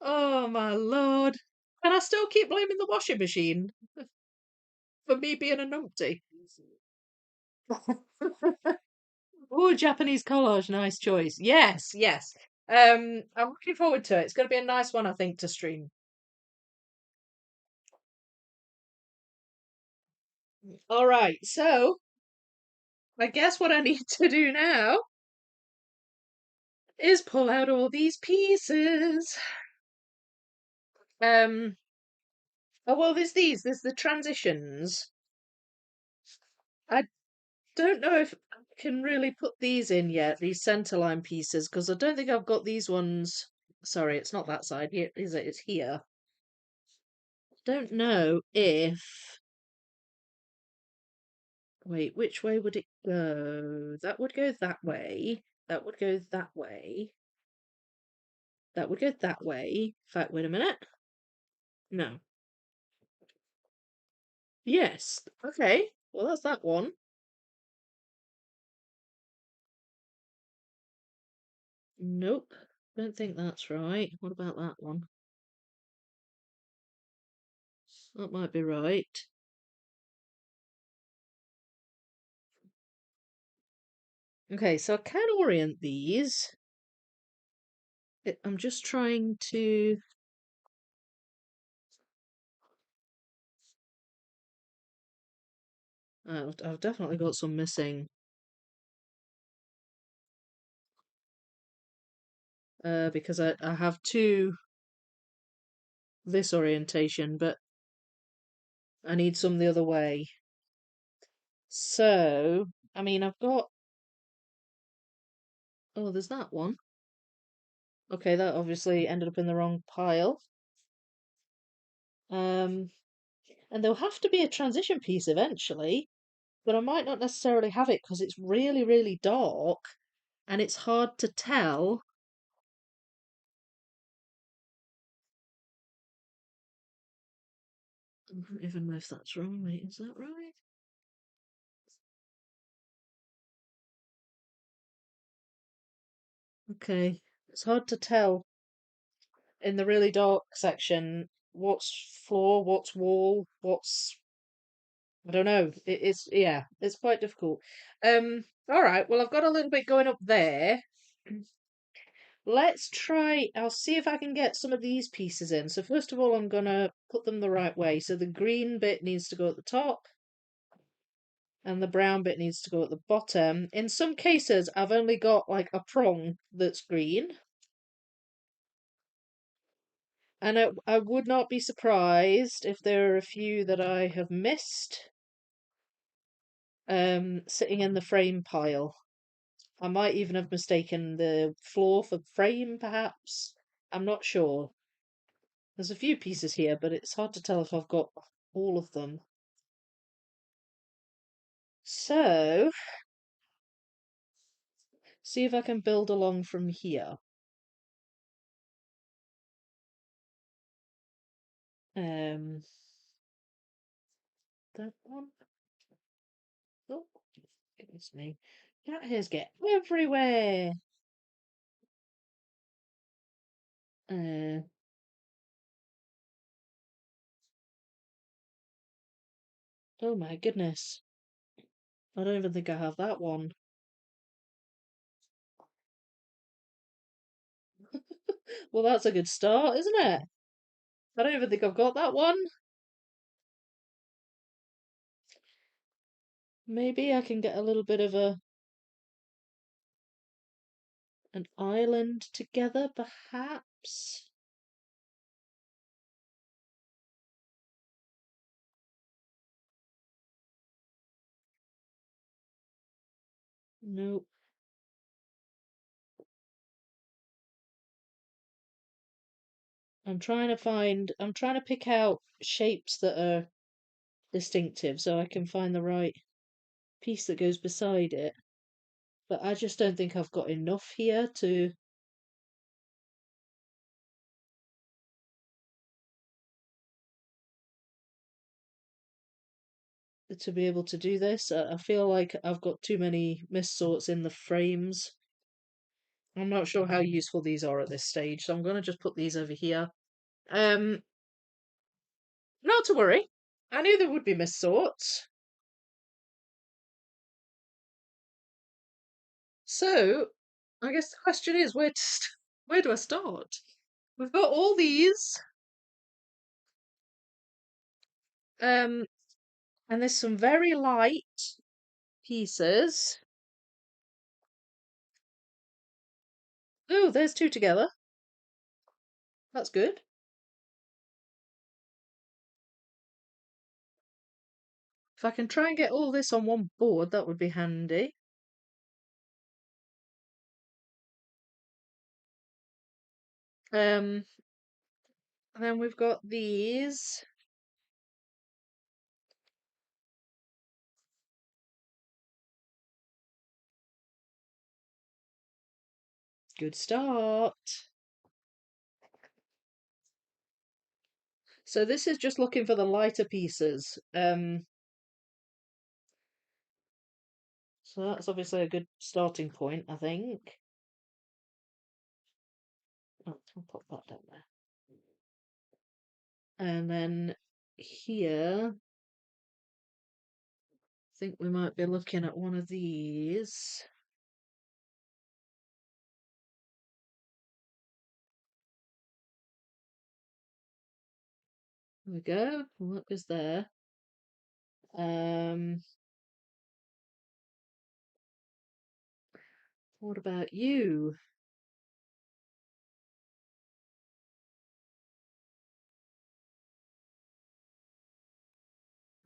Oh my lord. And I still keep blaming the washing machine for me being a numpty. Oh, Japanese collage, nice choice. Yes, yes. I'm looking forward to it. It's going to be a nice one, I think, to stream. All right, so I guess what I need to do now is pull out all these pieces. Um, oh well, there's these. There's the transitions. I don't know if I can really put these in yet, these centerline pieces, because I don't think I've got these ones. Sorry, it's not that side. Here, is it? It's here. Don't know if. Wait, which way would it go? That would go that way. That would go that way. That would go that way. In fact, wait a minute. No. Yes. Okay. Well, that's that one. Nope. Don't think that's right. What about that one? That might be right. Okay, so I can orient these. I'm just trying to. I've definitely got some missing. Because I have two this orientation, but I need some the other way. So, I mean, I've got. Oh, there's that one. Okay, that obviously ended up in the wrong pile. Um, and there'll have to be a transition piece eventually, but I might not necessarily have it because it's really, really dark and it's hard to tell. I don't even know if that's right. Is that right? Okay, it's hard to tell in the really dark section what's floor, what's wall, what's I don't know. It's yeah, it's quite difficult. All right. Well, I've got a little bit going up there. Let's try. I'll see if I can get some of these pieces in. So first of all, I'm gonna put them the right way. So the green bit needs to go at the top, and the brown bit needs to go at the bottom. In some cases, I've only got like a prong that's green, and I would not be surprised if there are a few that I have missed, sitting in the frame pile. I might even have mistaken the floor for frame, perhaps. I'm not sure. There's a few pieces here, but it's hard to tell if I've got all of them. So, see if I can build along from here. Um, that one. Oh, goodness me. Cat hairs get everywhere. Uh, oh my goodness. I don't even think I have that one. Well, that's a good start, isn't it? I don't even think I've got that one. Maybe I can get a little bit of an island together, perhaps. Nope. I'm trying to pick out shapes that are distinctive so I can find the right piece that goes beside it. But I just don't think I've got enough here to be able to do this. I feel like I've got too many missorts in the frames. I'm not sure how useful these are at this stage, so I'm going to just put these over here. Um, Not to worry. I knew there would be missorts. So, I guess the question is, where do I start? We've got all these, um, and there's some very light pieces. Oh, there's two together. That's good. If I can try and get all this on one board, that would be handy. And then we've got these. Good start. So this is just looking for the lighter pieces. So that's obviously a good starting point, I think. Oh, I'll pop that down there. And then here, I think we might be looking at one of these. There we go. What goes there? Um, what about you?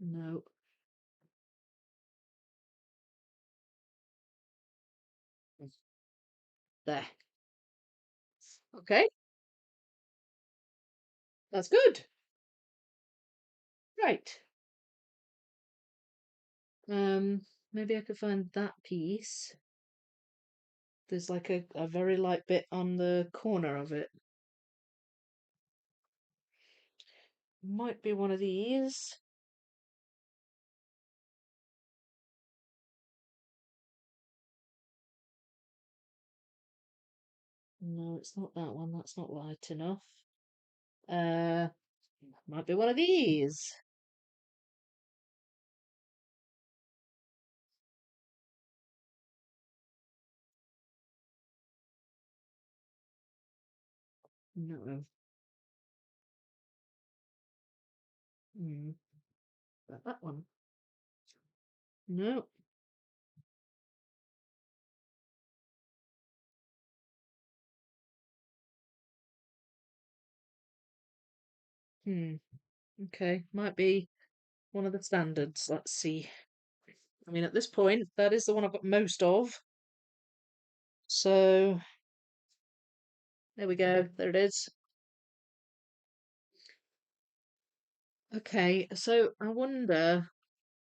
No. There. Okay, that's good. Right. Maybe I could find that piece. There's like a very light bit on the corner of it. Might be one of these. No, it's not that one. That's not light enough. Uh, might be one of these. No. Hmm. That one. No. Hmm. Okay. Might be one of the standards. Let's see. I mean, at this point, that is the one I've got most of. So there we go. There it is. Okay. So I wonder.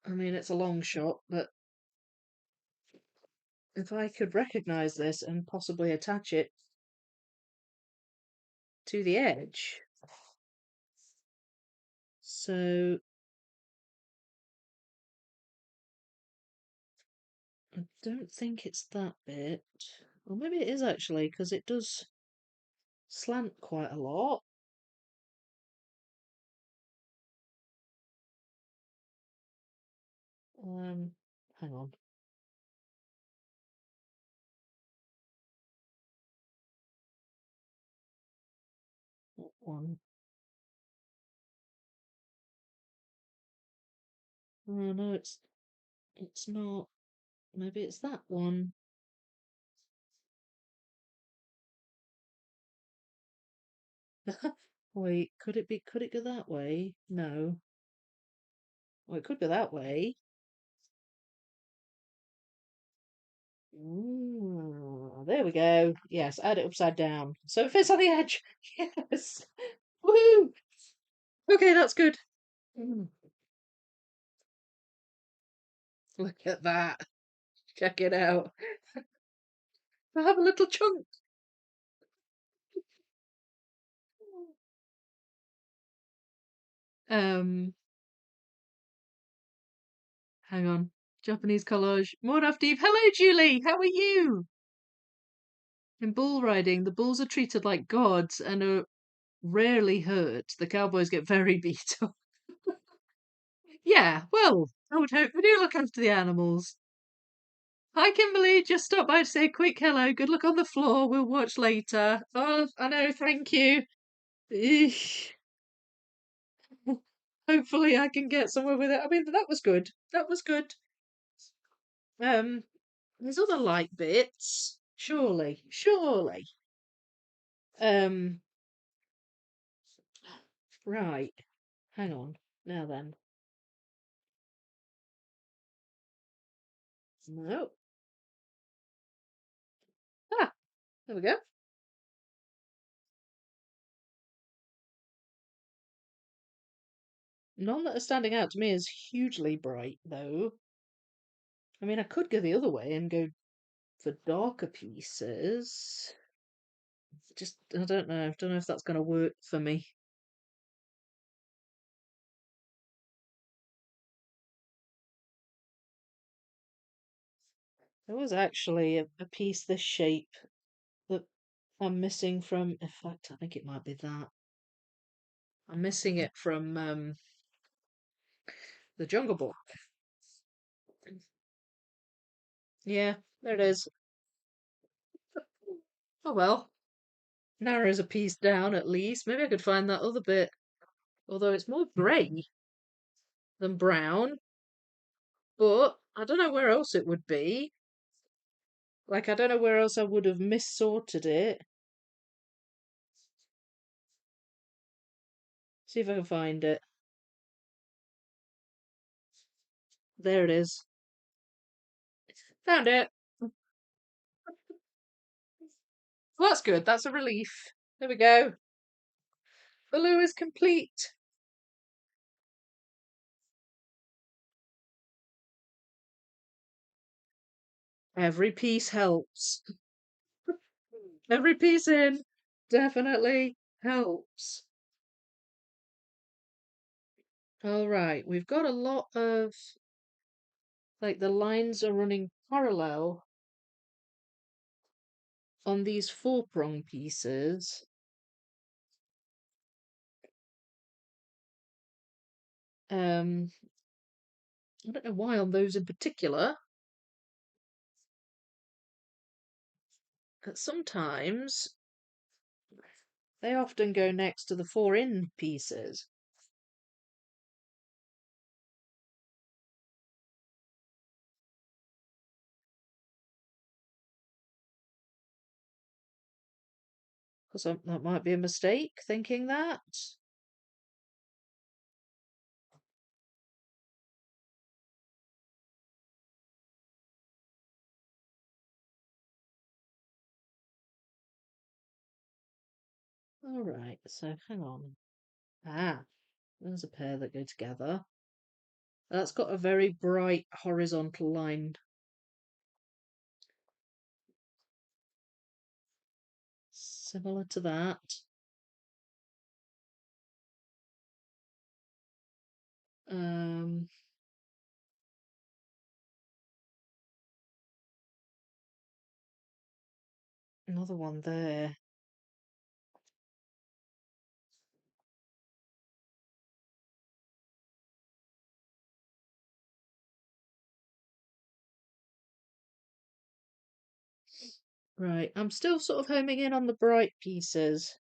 I mean, it's a long shot, but if I could recognize this and possibly attach it to the edge. So I don't think it's that bit. Or maybe it is actually, because it does slant quite a lot. Um, hang on. That one. Oh no, it's not. Maybe it's that one. Wait, could it go that way? No. Well, it could go that way. Ooh, there we go. Yes, add it upside down. So it fits on the edge. Yes. Woohoo! Okay, that's good. Mm, look at that. Check it out. I have a little chunk. Um, hang on. Japanese collage. More after Eve. Hello, Julie. How are you? In bull riding, the bulls are treated like gods and are rarely hurt. The cowboys get very beat up. Yeah, well, I would hope they do look after the animals. Hi, Kimberly. Just stopped by to say a quick hello. Good luck on the floor. We'll watch later. Oh, I know. Thank you. Eesh. Hopefully, I can get somewhere with it. I mean, that was good. That was good. Um, there's other light bits. Surely, surely. Um, right. Hang on. Now then. No. Ah, there we go. None that are standing out to me as hugely bright, though. I mean, I could go the other way and go for darker pieces. Just, I don't know. I don't know if that's going to work for me. There was actually a piece this shape that I'm missing from. In fact, I think it might be that. I'm missing it from the Jungle Book. Yeah, there it is. Oh well, narrows a piece down at least. Maybe I could find that other bit. Although it's more grey than brown, but I don't know where else it would be. Like, I don't know where else I would have missorted it. See if I can find it. There it is. Found it. Well, that's good. That's a relief. There we go. The loo is complete. Every piece helps. Every piece in definitely helps. All right, we've got a lot of, like, the lines are running parallel on these 4-prong pieces. I don't know why on those in particular, but sometimes they often go next to the 4-in pieces. Because that might be a mistake, thinking that. All right, so hang on. Ah, there's a pair that go together. That's got a very bright horizontal line. Similar to that. Um, Another one there. Right, I'm still sort of homing in on the bright pieces.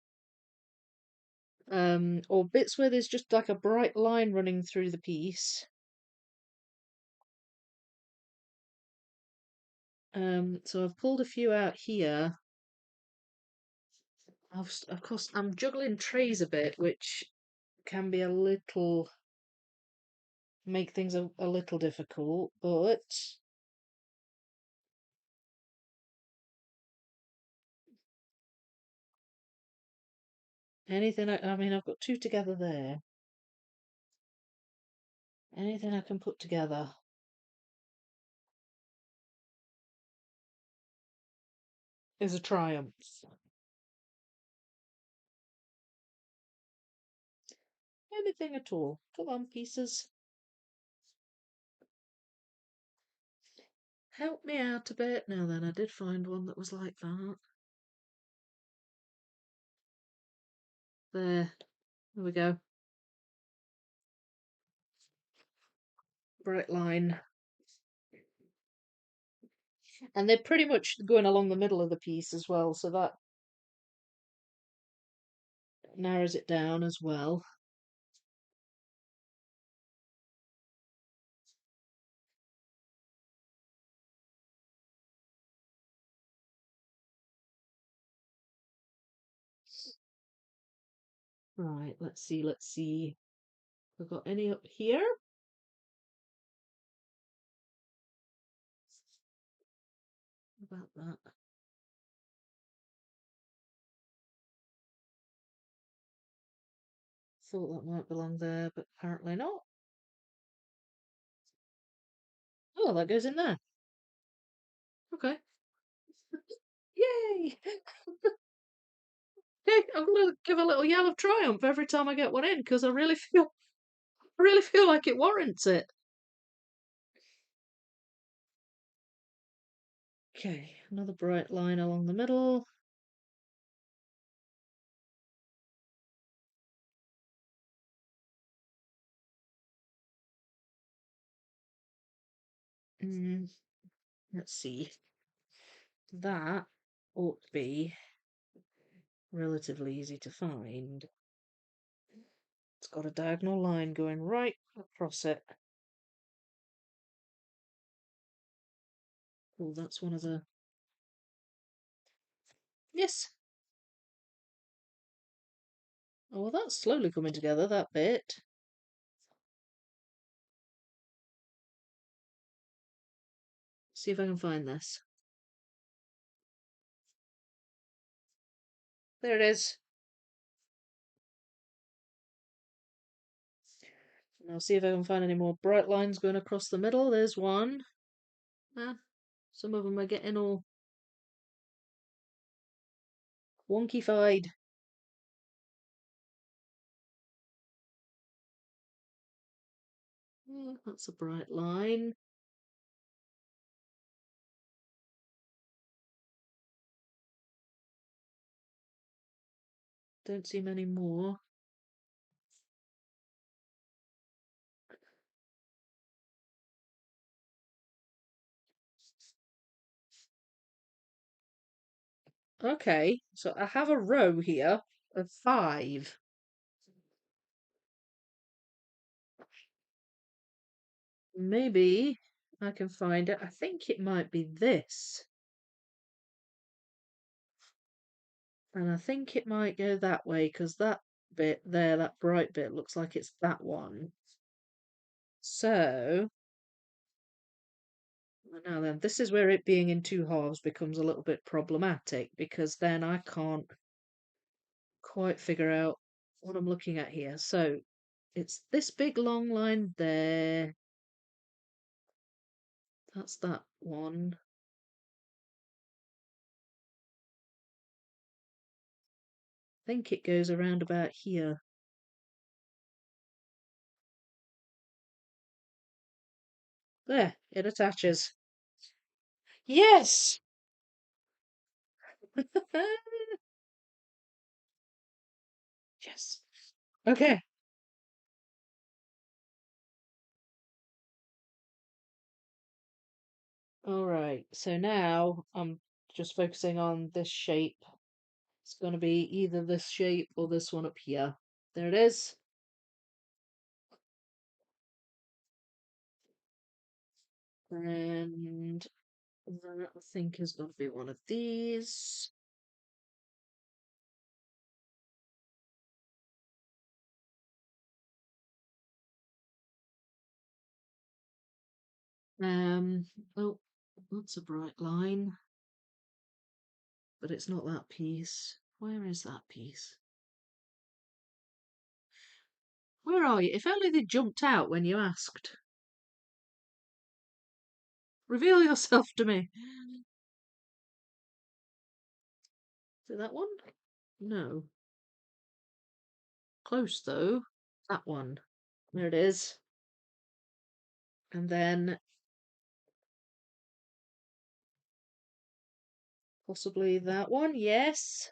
Or bits where there's just like a bright line running through the piece. So I've pulled a few out here. Of course, I'm juggling trays a bit, which can be a little, make things a little difficult, but anything, I mean, I've got 2 together there. Anything I can put together is a triumph. Anything at all. Come on, pieces. Help me out a bit. Now then, I did find one that was like that. There. There we go. Bright line. And they're pretty much going along the middle of the piece as well, so that narrows it down as well. Right, let's see, let's see. We've got any up here? About that. Thought that might belong there, but apparently not. Oh, that goes in there. Okay. Yay! Okay, I'm gonna give a little yell of triumph every time I get one in because I really feel like it warrants it. Okay, another bright line along the middle. Let's see. That ought to be relatively easy to find. It's got a diagonal line going right across it. Oh, that's one of the... Yes. Oh, well, that's slowly coming together, that bit. See if I can find this. There it is. Now see if I can find any more bright lines going across the middle. There's one. Ah, some of them are getting all wonky-fied. That's a bright line. Don't see many more. Okay, so I have a row here of 5. Maybe I can find it. I think it might be this. And I think it might go that way because that bit there, that bright bit, looks like it's that one. So, now then, this is where it being in 2 halves becomes a little bit problematic because then I can't quite figure out what I'm looking at here. So, it's this big long line there. That's that one. I think it goes around about here. There, it attaches. Yes! Yes. Okay. All right. So now I'm just focusing on this shape. It's going to be either this shape or this one up here. There it is. And that I think is going to be one of these. Oh, that's a bright line, but it's not that piece. Where is that piece? Where are you? If only they jumped out when you asked. Reveal yourself to me. Is it that one? No. Close though. That one. There it is. And then possibly that one. Yes.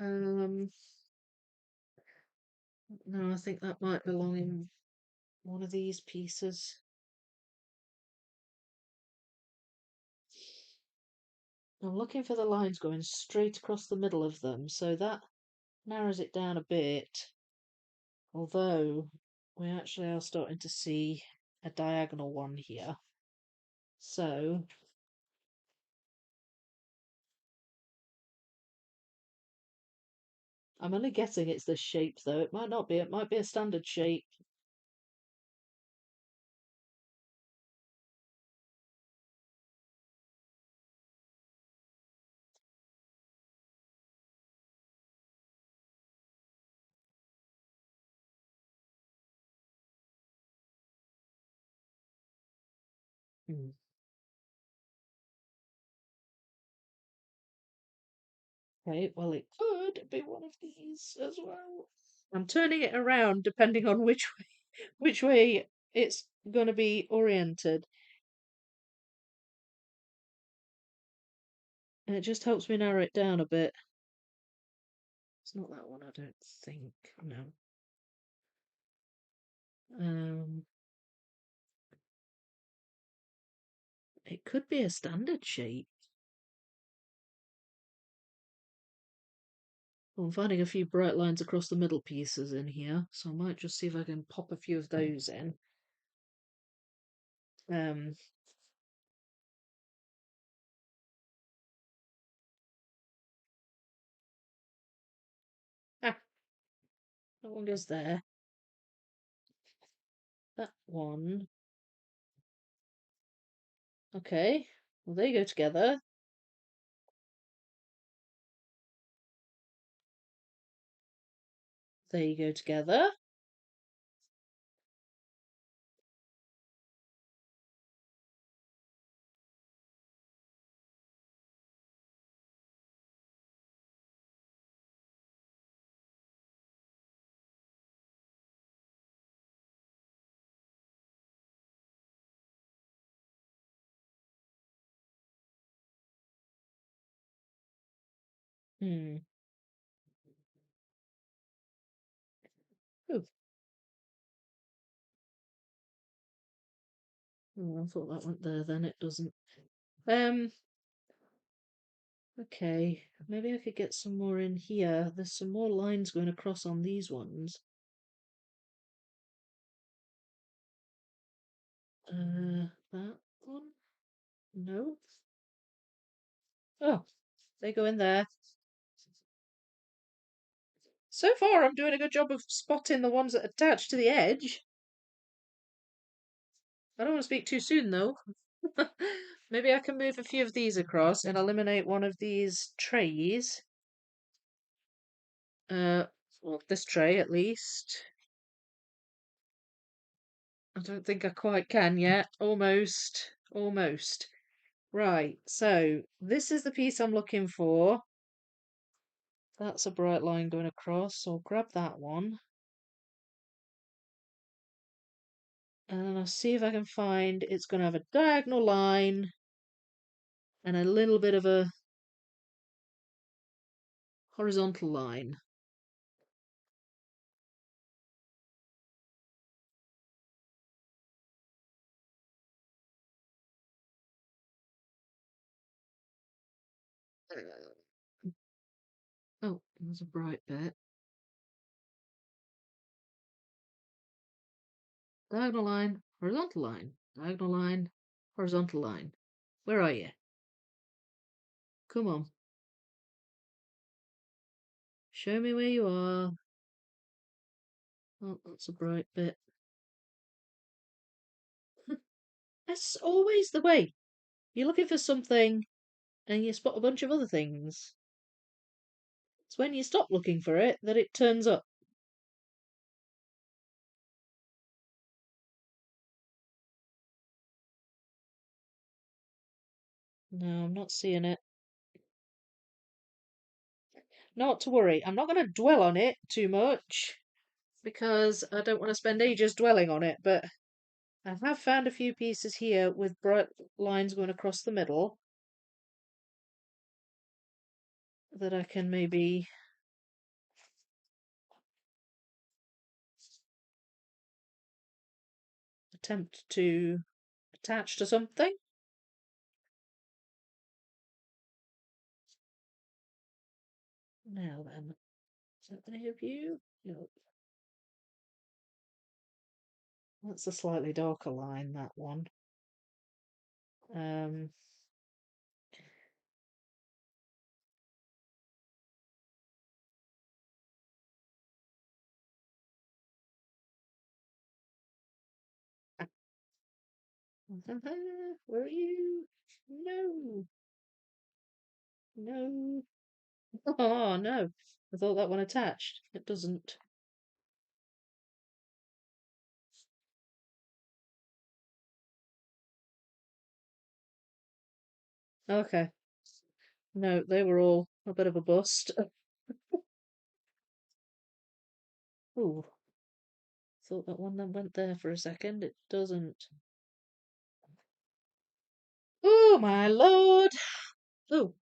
Um, no, I think that might belong in one of these pieces. I'm looking for the lines going straight across the middle of them, so that narrows it down a bit. Although we actually are starting to see a diagonal one here. So I'm only guessing it's this shape though. It might not be, it might be a standard shape. Hmm. Okay, well it could be one of these as well. I'm turning it around depending on which way it's gonna be oriented. And it just helps me narrow it down a bit. It's not that one, I don't think. No. It could be a standard shape. Well, I'm finding a few bright lines across the middle pieces in here, so I might just see if I can pop a few of those in. Um, that one goes there. That one. Okay, well, they go together. They go together. Hmm. Oh, I thought that went there, then it doesn't. Um, okay, maybe I could get some more in here. There's some more lines going across on these ones. That one? No. Oh, they go in there. So far, I'm doing a good job of spotting the ones that attach to the edge. I don't want to speak too soon, though. Maybe I can move a few of these across and eliminate one of these trays. Uh, well, this tray at least. I don't think I quite can yet. Almost. Almost. Right, so this is the piece I'm looking for. That's a bright line going across, so I'll grab that one. And then I'll see if I can find it's going to have a diagonal line and a little bit of a horizontal line. Oh, there's a bright bit. Diagonal line, horizontal line, diagonal line, horizontal line. Where are you? Come on. Show me where you are. Oh, that's a bright bit. That's always the way. You're looking for something and you spot a bunch of other things. It's when you stop looking for it that it turns up. No, I'm not seeing it. Not to worry. I'm not going to dwell on it too much because I don't want to spend ages dwelling on it, but I have found a few pieces here with bright lines going across the middle that I can maybe attempt to attach to something. Now then, is that going to help you? No, that's a slightly darker line, that one. Um, where are you? No, no. Oh, no. I thought that one attached. It doesn't. Okay. No, they were all a bit of a bust. Ooh, thought that one then went there for a second. It doesn't. Oh, my lord. Oh,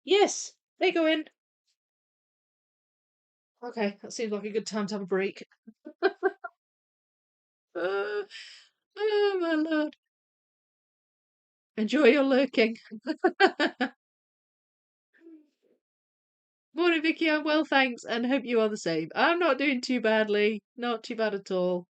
yes, they go in. Okay, that seems like a good time to have a break. Uh, oh, my lord. Enjoy your lurking. Morning, Vicky. I'm well, thanks, and hope you are the same. I'm not doing too badly. Not too bad at all.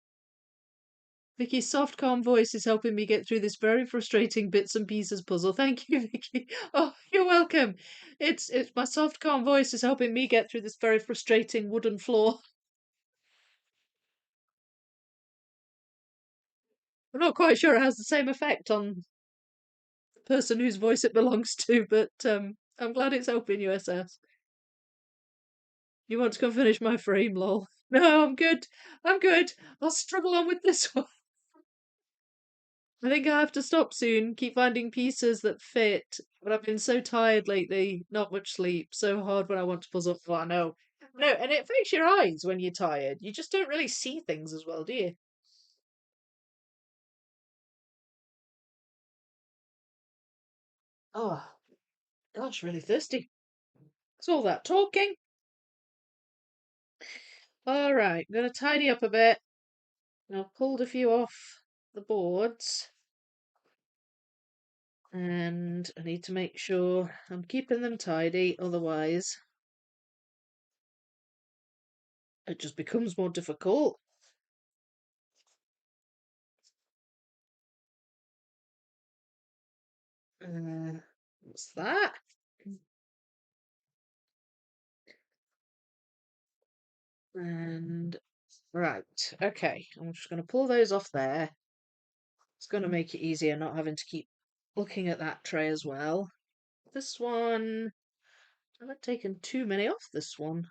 Vicky's soft, calm voice is helping me get through this very frustrating bits and pieces puzzle. Thank you, Vicky. Oh, you're welcome. It's my soft, calm voice is helping me get through this very frustrating wooden floor. I'm not quite sure it has the same effect on the person whose voice it belongs to, but I'm glad it's helping you, SS. You want to come finish my frame, lol. No, I'm good. I'm good. I'll struggle on with this one. I think I have to stop soon. Keep finding pieces that fit, but I've been so tired lately. Not much sleep. So hard when I want to puzzle. Oh, I know. No, and it affects your eyes when you're tired. You just don't really see things as well, do you? Oh, gosh, really thirsty. It's all that talking. All right, I'm gonna tidy up a bit. I've pulled a few off the boards, and I need to make sure I'm keeping them tidy. Otherwise, it just becomes more difficult. What's that? And right, okay, I'm just going to pull those off there. It's going to make it easier not having to keep looking at that tray as well. This one, I haven't taken too many off this one.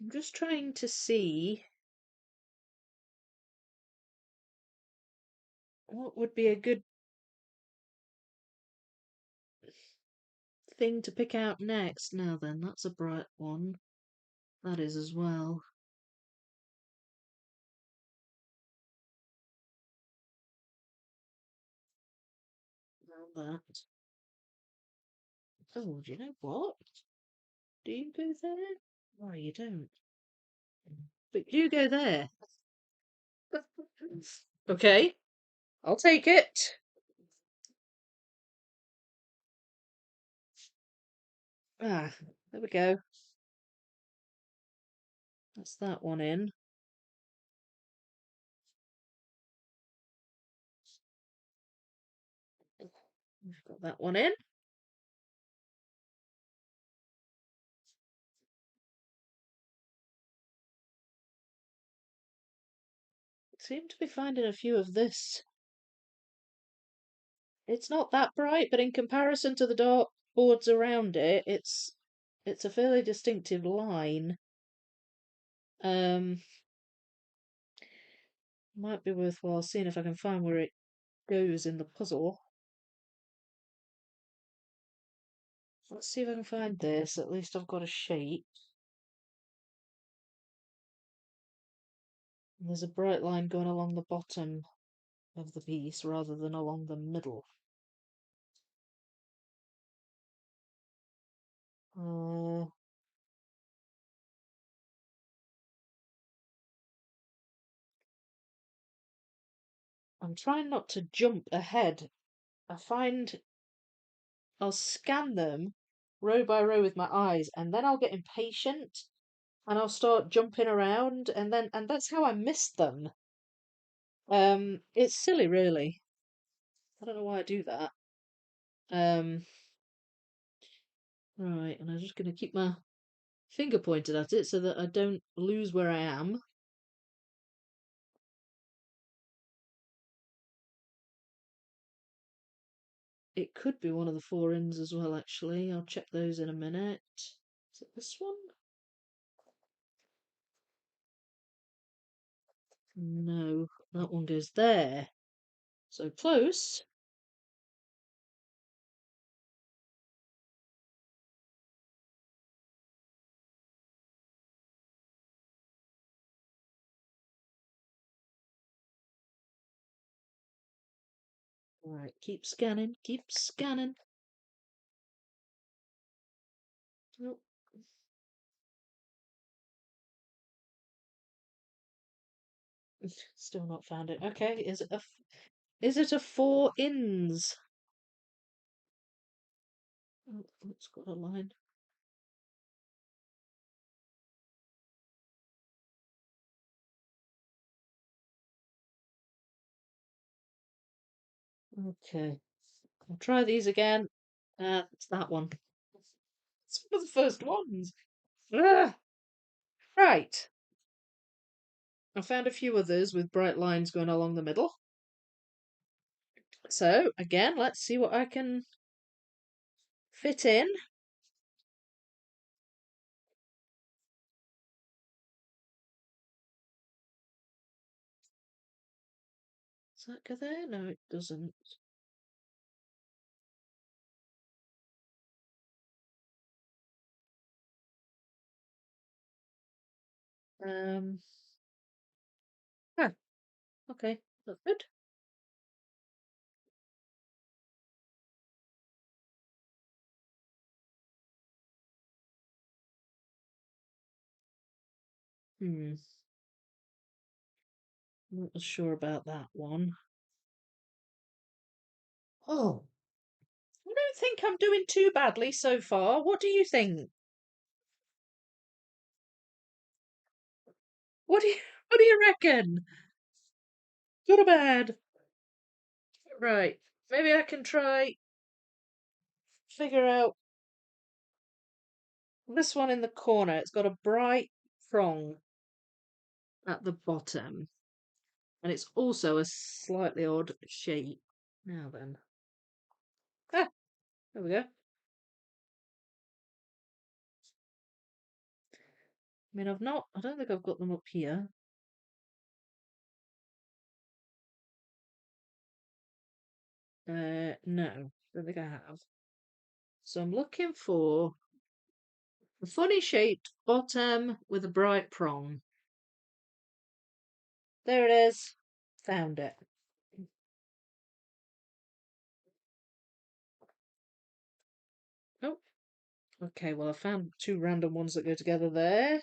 I'm just trying to see what would be a good thing to pick out next. Now then, that's a bright one. That is as well. Now that. Oh, do you know what? Do you go there? Oh, you don't. But you go there. Okay, I'll take it. Ah, there we go. That's that one in. We've got that one in. Seem to be finding a few of this. It's not that bright, but in comparison to the dark boards around it, it's a fairly distinctive line. Um, might be worthwhile seeing if I can find where it goes in the puzzle. Let's see if I can find this. At least I've got a shape. And there's a bright line going along the bottom of the piece rather than along the middle. Uh, I'm trying not to jump ahead. I find I'll scan them row by row with my eyes, and then I'll get impatient and I'll start jumping around, and that's how I miss them. It's silly, really. I don't know why I do that. Um, right, and I'm just going to keep my finger pointed at it so that I don't lose where I am. It could be one of the four ends as well, actually. I'll check those in a minute. Is it this one? No, that one goes there. So close. Right, keep scanning, keep scanning. Oh, Still not found it. Okay, is it a four ins? Oh, it's got a line. Okay, I'll try these again. It's that one. It's one of the first ones. Ah, right. I found a few others with bright lines going along the middle. So, again, let's see what I can fit in. Does that go there? No, it doesn't. Um, ah, okay, that's good. Hmm, not sure about that one. Oh, I don't think I'm doing too badly so far. What do you think? What do you what do you reckon? Good or bad? Right. Maybe I can try figure out this one in the corner. It's got a bright prong at the bottom, and it's also a slightly odd shape. Now then. Ah, there we go. I mean, I don't think I've got them up here. No, don't think I have. So I'm looking for a funny shaped bottom with a bright prong. There it is. Found it. Oh, okay. Well, I found two random ones that go together there.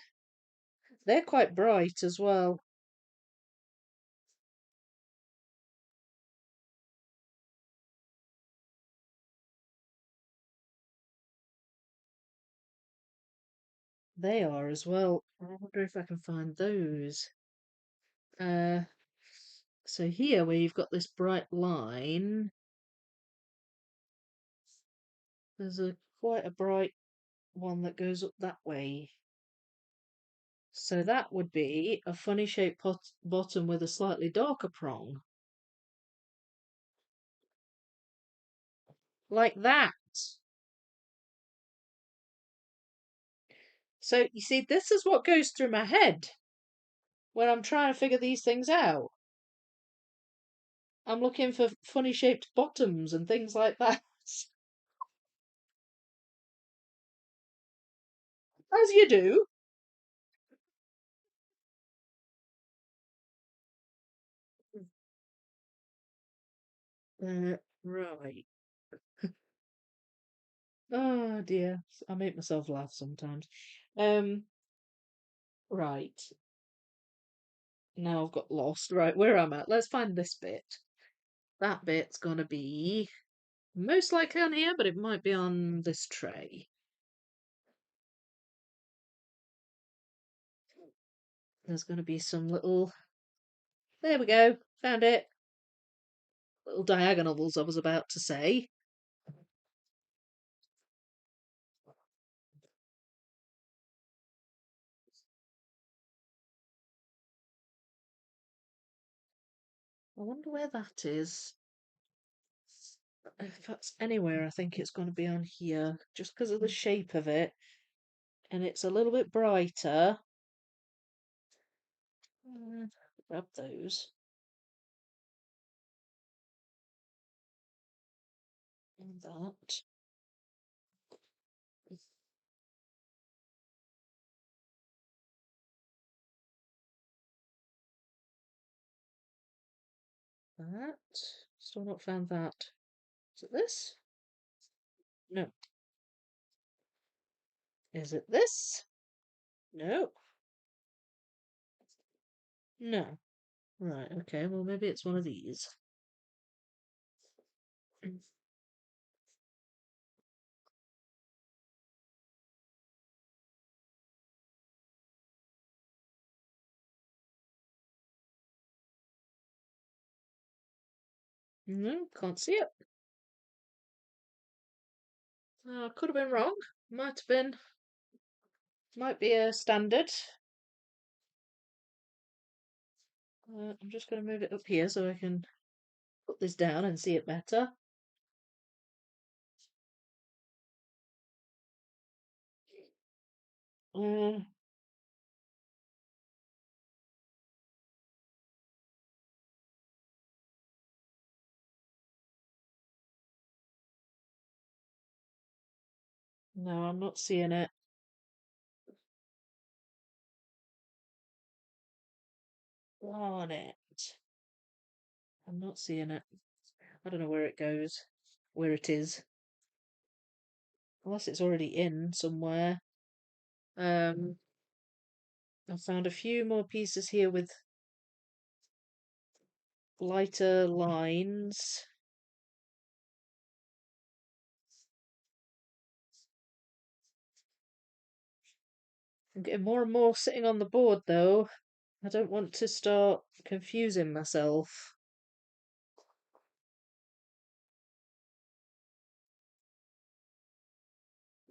They're quite bright as well. They are as well. I wonder if I can find those. Uh, so here where you've got this bright line, there's a quite a bright one that goes up that way. So that would be a funny shaped bottom with a slightly darker prong. Like that. So you see, this is what goes through my head when I'm trying to figure these things out. I'm looking for funny shaped bottoms and things like that. As you do. Right. Oh dear. I make myself laugh sometimes. Um, right. Now I've got lost. Right, where I'm at. Let's find this bit. That bit's gonna be most likely on here, but it might be on this tray. There's gonna be some little. There we go. Found it. Little diagonals, I was about to say. I wonder where that is. If that's anywhere, I think it's going to be on here, just because of the shape of it, and it's a little bit brighter. Grab those. And that. That. Still not found that. Is it this? No. Is it this? No. No. Right, okay, well maybe it's one of these. No, can't see it. Could have been wrong. Might have been, might be a standard. I'm just going to move it up here so I can put this down and see it better. Uh, no, I'm not seeing it. On it. I'm not seeing it. I don't know where it goes, where it is, unless it's already in somewhere. Um, I found a few more pieces here with lighter lines. I'm getting more and more sitting on the board though. I don't want to start confusing myself.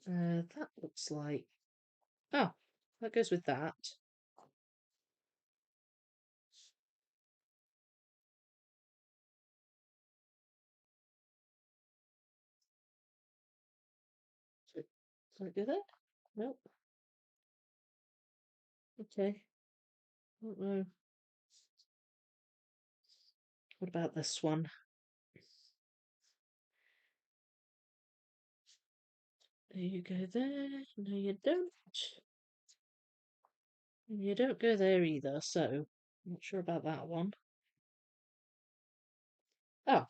That looks like. Oh, that goes with that. Can it do that? Nope. Okay. Don't know. What about this one? There you go there. No, you don't. And you don't go there either, so I'm not sure about that one. Oh,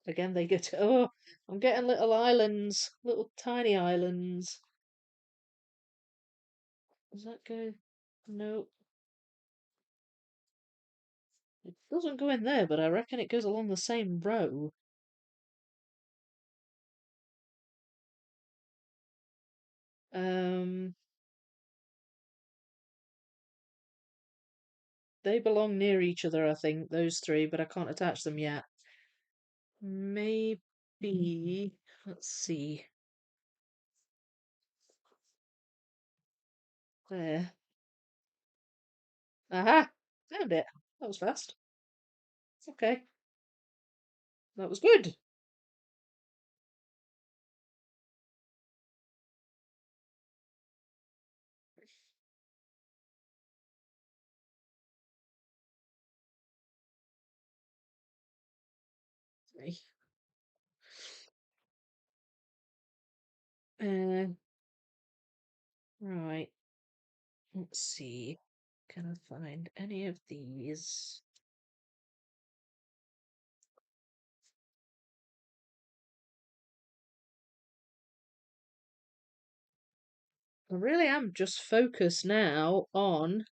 again they go to. Oh, I'm getting little islands, little tiny islands. Does that go? No, it doesn't go in there, but I reckon it goes along the same row. Um, they belong near each other, I think, those three, but I can't attach them yet. Maybe, let's see. There. Aha! Found it. That was fast. Okay. That was good. Okay. Right. Let's see. Can I find any of these? I really am just focused now on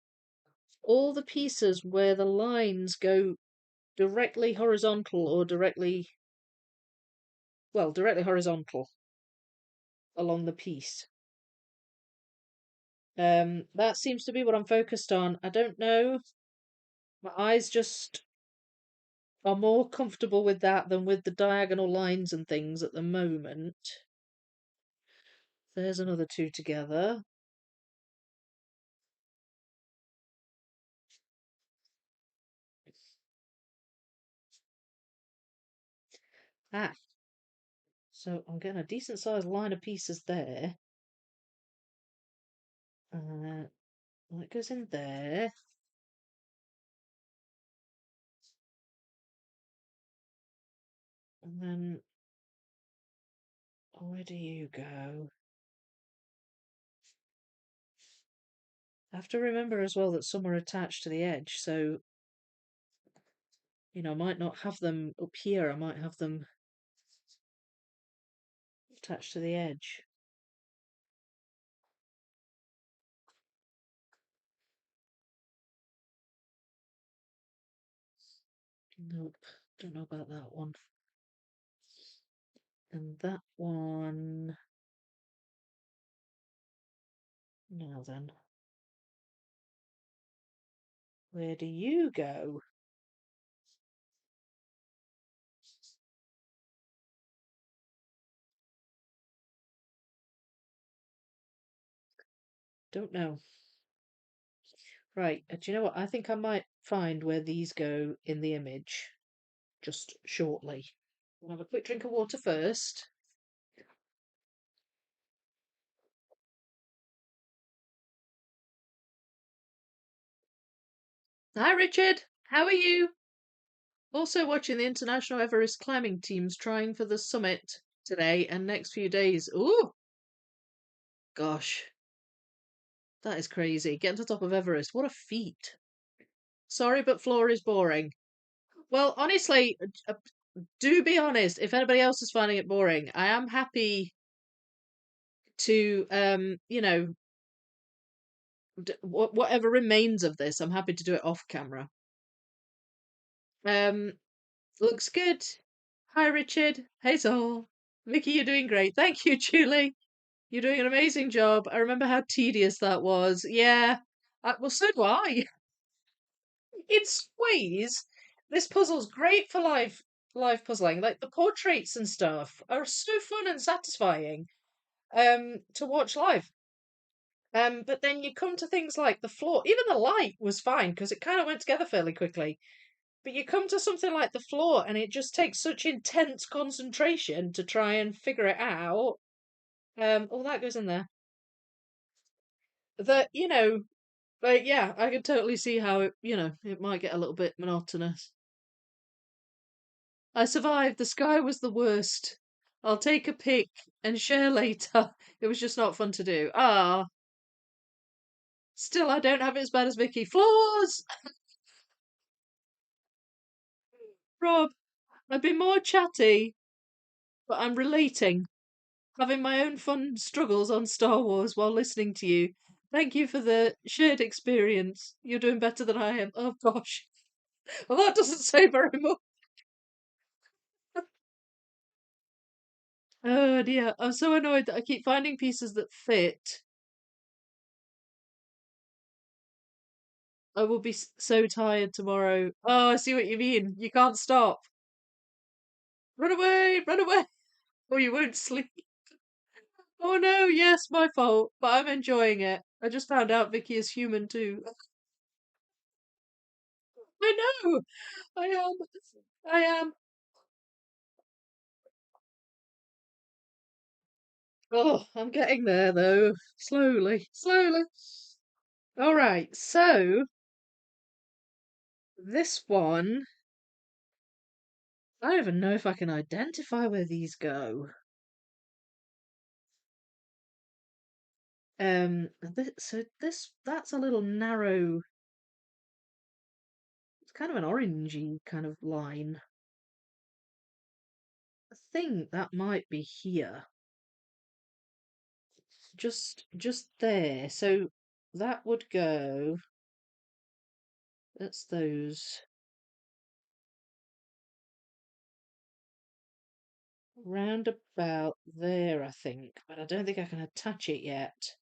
all the pieces where the lines go directly horizontal or directly horizontal along the piece. That seems to be what I'm focused on. I don't know. My eyes just are more comfortable with that than with the diagonal lines and things at the moment. There's another two together. Ah, so I'm getting a decent sized line of pieces there. That goes in there. And then where do you go? I have to remember as well that some are attached to the edge, so I might not have them up here, I might have them attached to the edge. Nope. Don't know about that one. And that one. Now then. Where do you go? Don't know. Right, do you know what? I think I might find where these go in the image just shortly. I'll have a quick drink of water first. Hi, Richard. How are you? Also watching the International Everest climbing teams trying for the summit today and next few days. Ooh, gosh, that is crazy. Getting to the top of Everest. What a feat. Sorry, but floor is boring. Well, honestly, do be honest. If anybody else is finding it boring, I am happy to, whatever remains of this, I'm happy to do it off camera. Um, looks good. Hi, Richard. Hey, Sol. Vicky, you're doing great. Thank you, Julie. You're doing an amazing job. I remember how tedious that was. Yeah. Well, so do I. It sways. This puzzle's great for live puzzling. Like the portraits and stuff are so fun and satisfying to watch live. But then you come to things like the floor. Even the light was fine because it kind of went together fairly quickly. But you come to something like the floor and it just takes such intense concentration to try and figure it out. All that goes in there. That, like, yeah, I can totally see how it might get a little bit monotonous. I survived. The sky was the worst. I'll take a pic and share later. It was just not fun to do. Ah, still, I don't have it as bad as Vicky. Flaws! Rob, I've been more chatty, but I'm relating, having my own fun struggles on Star Wars while listening to you. Thank you for the shared experience. You're doing better than I am. Oh gosh. Well, that doesn't say very much. Oh dear. I'm so annoyed that I keep finding pieces that fit. I will be so tired tomorrow. Oh, I see what you mean. You can't stop. Run away, run away, or you won't sleep. Oh no, yes, my fault, but I'm enjoying it. I just found out Vicky is human too. I know, I am. I am. Oh, I'm getting there though. Slowly, slowly. All right, so this one, I don't even know if I can identify where these go. That's a little narrow. It's kind of an orangey kind of line. I think that might be here. Just there. So that would go. That's those round about there, I think, but I don't think I can attach it yet.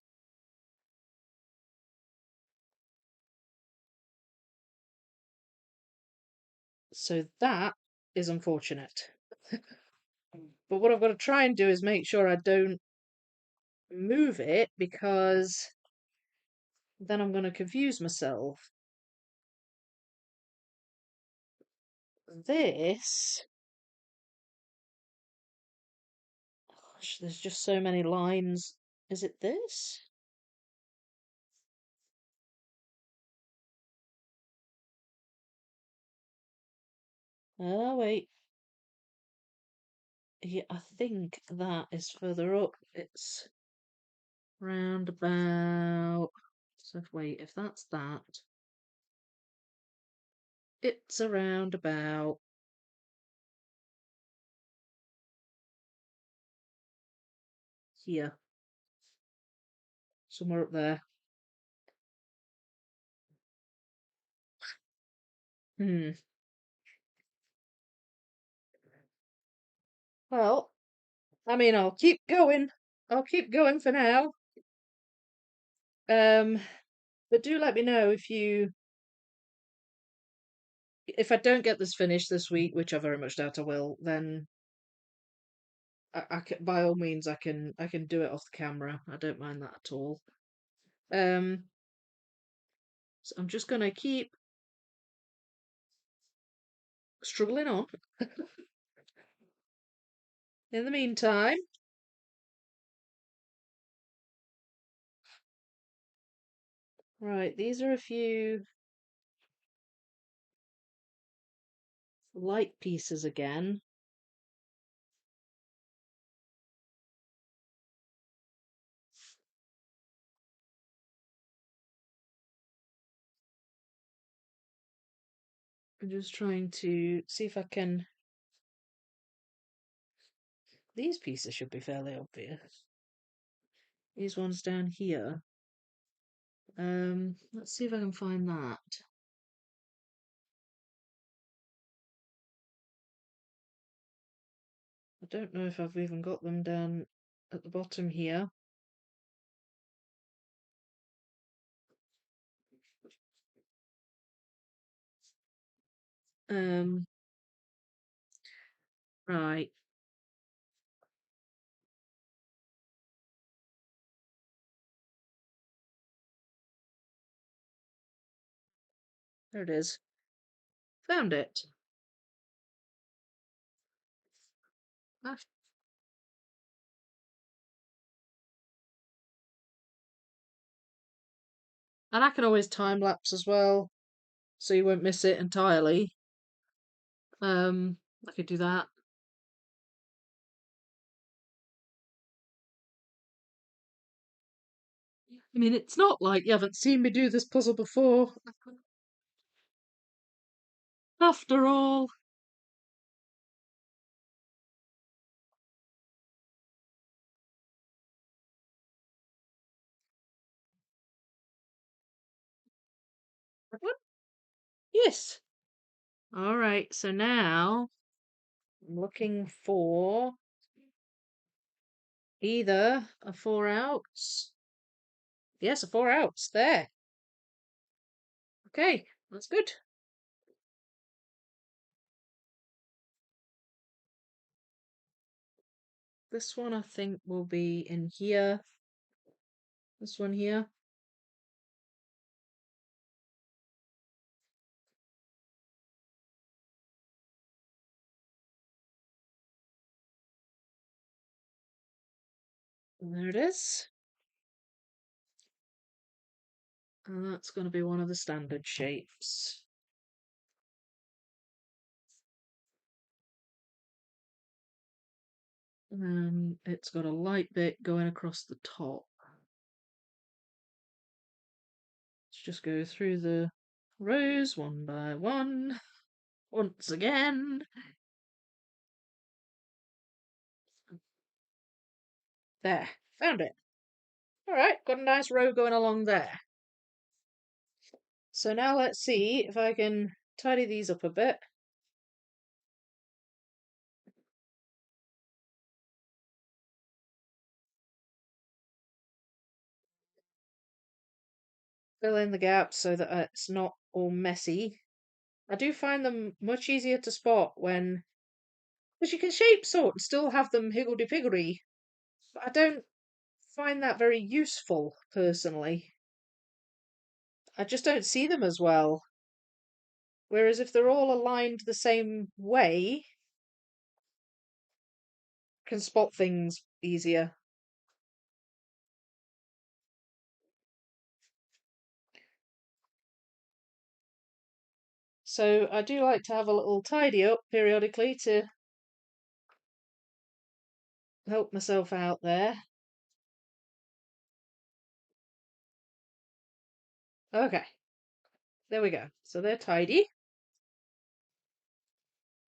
So that is unfortunate. But what I've got to try and do is make sure I don't move it because then I'm going to confuse myself. This, gosh, there's just so many lines. Is it this? Oh, wait. Yeah, I think that is further up. It's round about. So wait, if that's that, it's around about here, somewhere up there. Hmm. Well, I mean, I'll keep going. I'll keep going for now. Um, but do let me know if I don't get this finished this week, which I very much doubt I will, then I can, by all means, I can do it off the camera. I don't mind that at all. Um, so I'm just gonna keep struggling on. In the meantime, right, these are a few light pieces again. I'm just trying to see if I can. These pieces should be fairly obvious. These ones down here. Let's see if I can find that. I don't know if I've even got them down at the bottom here. Um, right. There it is. Found it. Ah, and I can always time lapse as well, so you won't miss it entirely. I could do that. I mean, it's not like you haven't seen me do this puzzle before. After all. Yes. All right, so now I'm looking for either a 4 outs. Yes, a 4 outs. There. Okay, that's good. This one I think will be in here. This one here. And there it is. And that's going to be one of the standard shapes. And it's got a light bit going across the top. Let's just go through the rows one by one. Once again. There, found it. All right, got a nice row going along there. So now let's see if I can tidy these up a bit. Fill in the gaps so that it's not all messy. I do find them much easier to spot when, because you can shape sort and still have them higgledy-piggledy. But I don't find that very useful, personally. I just don't see them as well. Whereas if they're all aligned the same way, I can spot things easier. So I do like to have a little tidy up periodically to help myself out there. Okay, there we go. So they're tidy.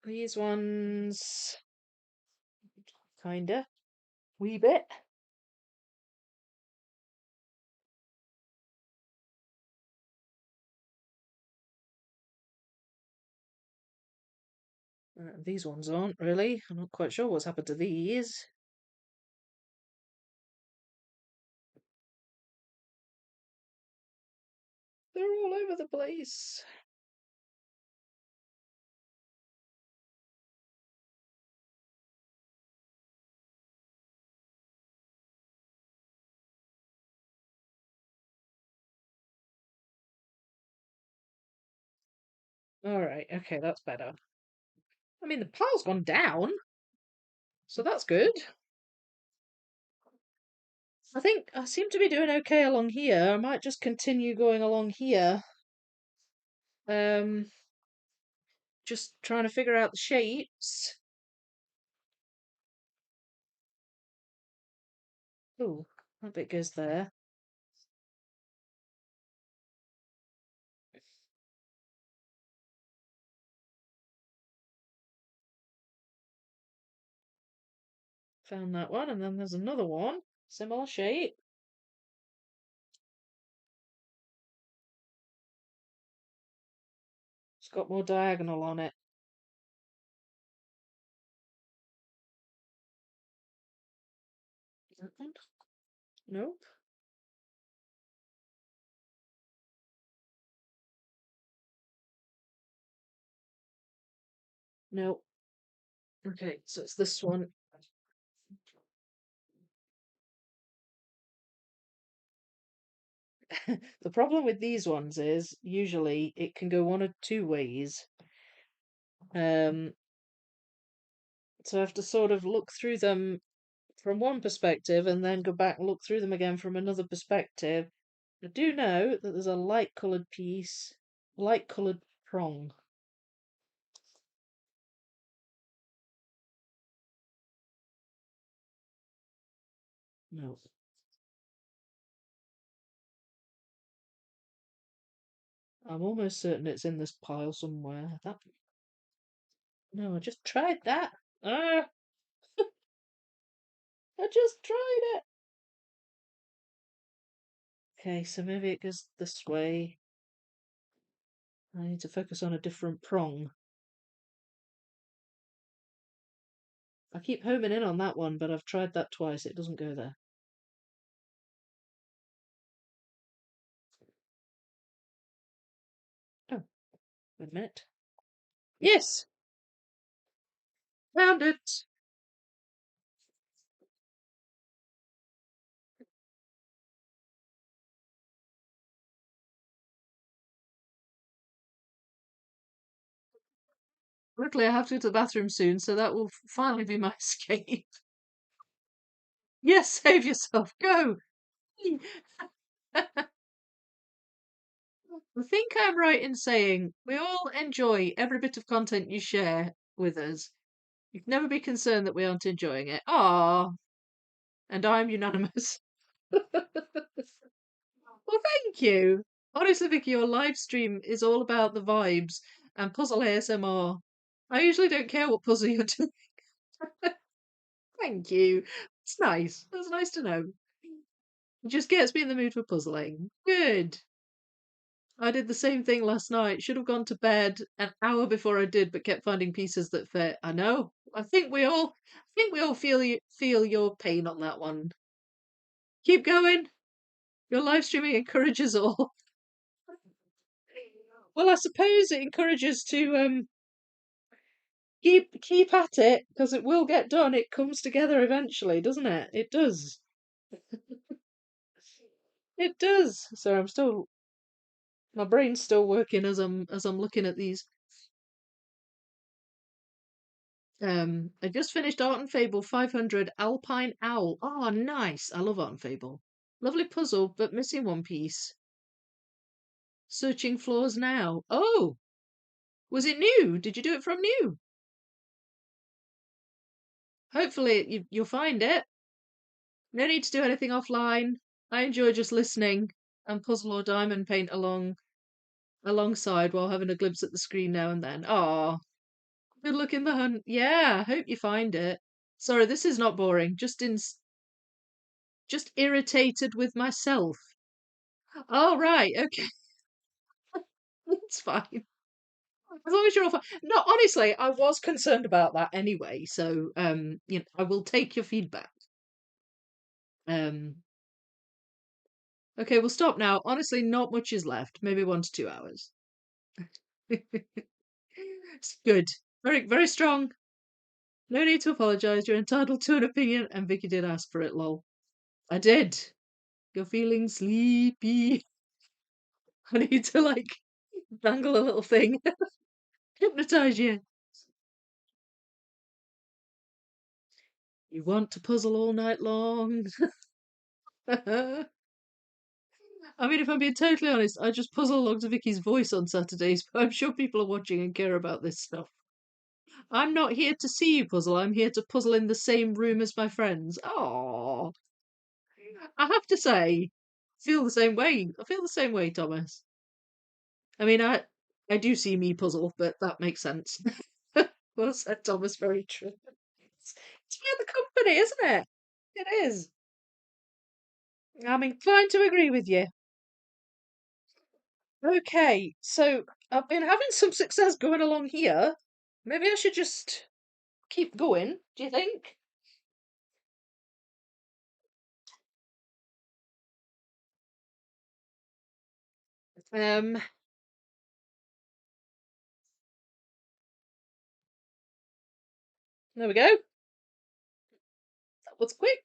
These ones, kinda, wee bit. These ones aren't really. I'm not quite sure what's happened to these. They're all over the place. Alright, okay, that's better. I mean, the pile's gone down, so that's good. I think I seem to be doing okay along here. I might just continue going along here. Um, just trying to figure out the shapes. Oh, that bit goes there. Found that one, and then there's another one. Similar shape. It's got more diagonal on it. That one? Nope. Nope. Okay, so it's this one. The problem with these ones is usually it can go one of two ways. Um, so I have to sort of look through them from one perspective and then go back and look through them again from another perspective. I do know that there's a light coloured piece, light coloured prong. No, I'm almost certain it's in this pile somewhere. That no, I just tried that. Ah, I just tried it. Okay, so maybe it goes this way. I need to focus on a different prong. I keep homing in on that one, but I've tried that twice. It doesn't go there. Oh, wait a minute. Yes, found it. Luckily, I have to go to the bathroom soon, so that will finally be my escape. Yes, save yourself. Go. I think I'm right in saying we all enjoy every bit of content you share with us. You'd never be concerned that we aren't enjoying it. Ah, and I'm unanimous. Well, thank you. Honestly, Vicky, your live stream is all about the vibes and puzzle ASMR. I usually don't care what puzzle you're doing. Thank you. It's nice. That's nice to know. It just gets me in the mood for puzzling. Good. I did the same thing last night. Should have gone to bed an hour before I did, but kept finding pieces that fit. I know. I think we all feel your pain on that one. Keep going. Your live streaming encourages all. Well, I suppose it encourages to keep at it because it will get done. It comes together eventually, doesn't it? It does. It does. So I'm still my brain's still working as I'm looking at these. I just finished Art and Fable 500 Alpine Owl. Oh, nice. I love Art and Fable. Lovely puzzle, but missing one piece. Searching floors now. Oh, was it new? Did you do it from new? Hopefully you'll find it. No need to do anything offline. I enjoy just listening and puzzle or diamond paint alongside while having a glimpse at the screen now and then. Ah, good luck in the hunt. Yeah, I hope you find it. Sorry, this is not boring. Just irritated with myself. Oh right, okay, it's fine. As long as you're all fine. No, honestly, I was concerned about that anyway. So, I will take your feedback. Um, okay, we'll stop now. Honestly, not much is left. Maybe 1 to 2 hours. It's good. Very, very strong. No need to apologise. You're entitled to an opinion, and Vicky did ask for it, lol. I did. You're feeling sleepy. I need to dangle a little thing. Hypnotise you. You want to puzzle all night long. I mean, if I'm being totally honest, I just puzzle along to Vicky's voice on Saturdays, but I'm sure people are watching and care about this stuff. I'm not here to see you puzzle. I'm here to puzzle in the same room as my friends. Oh, I have to say, feel the same way. I feel the same way, Thomas. I mean, I do see me puzzle, but that makes sense. Well said, Thomas. Very true. It's for the company, isn't it? It is. I'm inclined to agree with you. Okay, so I've been having some success going along here. Maybe I should just keep going, do you think? Um, there we go. That was quick.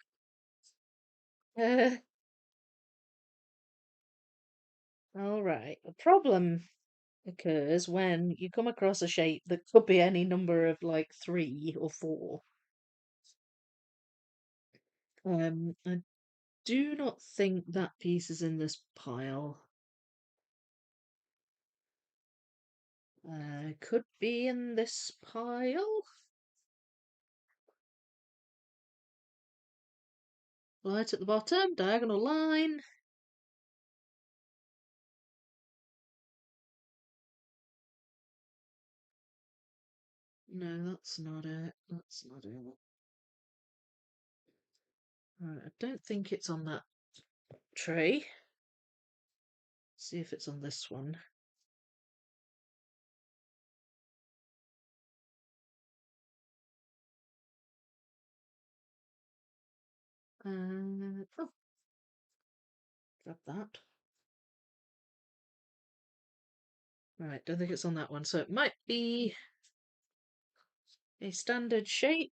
Uh, all right. The problem occurs when you come across a shape that could be any number of 3 or 4. I do not think that piece is in this pile. Could be in this pile. Right at the bottom, diagonal line. No, that's not it. That's not it. Right, I don't think it's on that tray. See if it's on this one. Oh, grab that. Right, don't think it's on that one. So it might be a standard shape.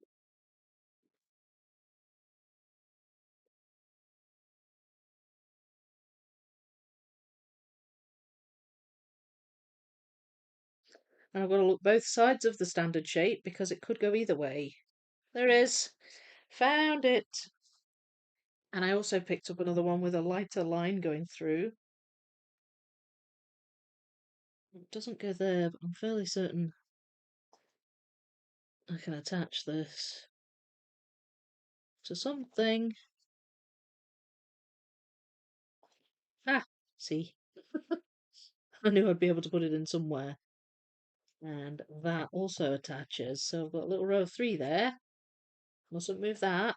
And I've got to look both sides of the standard shape because it could go either way. There it is. Found it. And I also picked up another one with a lighter line going through. It doesn't go there, but I'm fairly certain I can attach this to something. Ah, see. I knew I'd be able to put it in somewhere. And that also attaches. So I've got a little row of 3 there. Mustn't move that.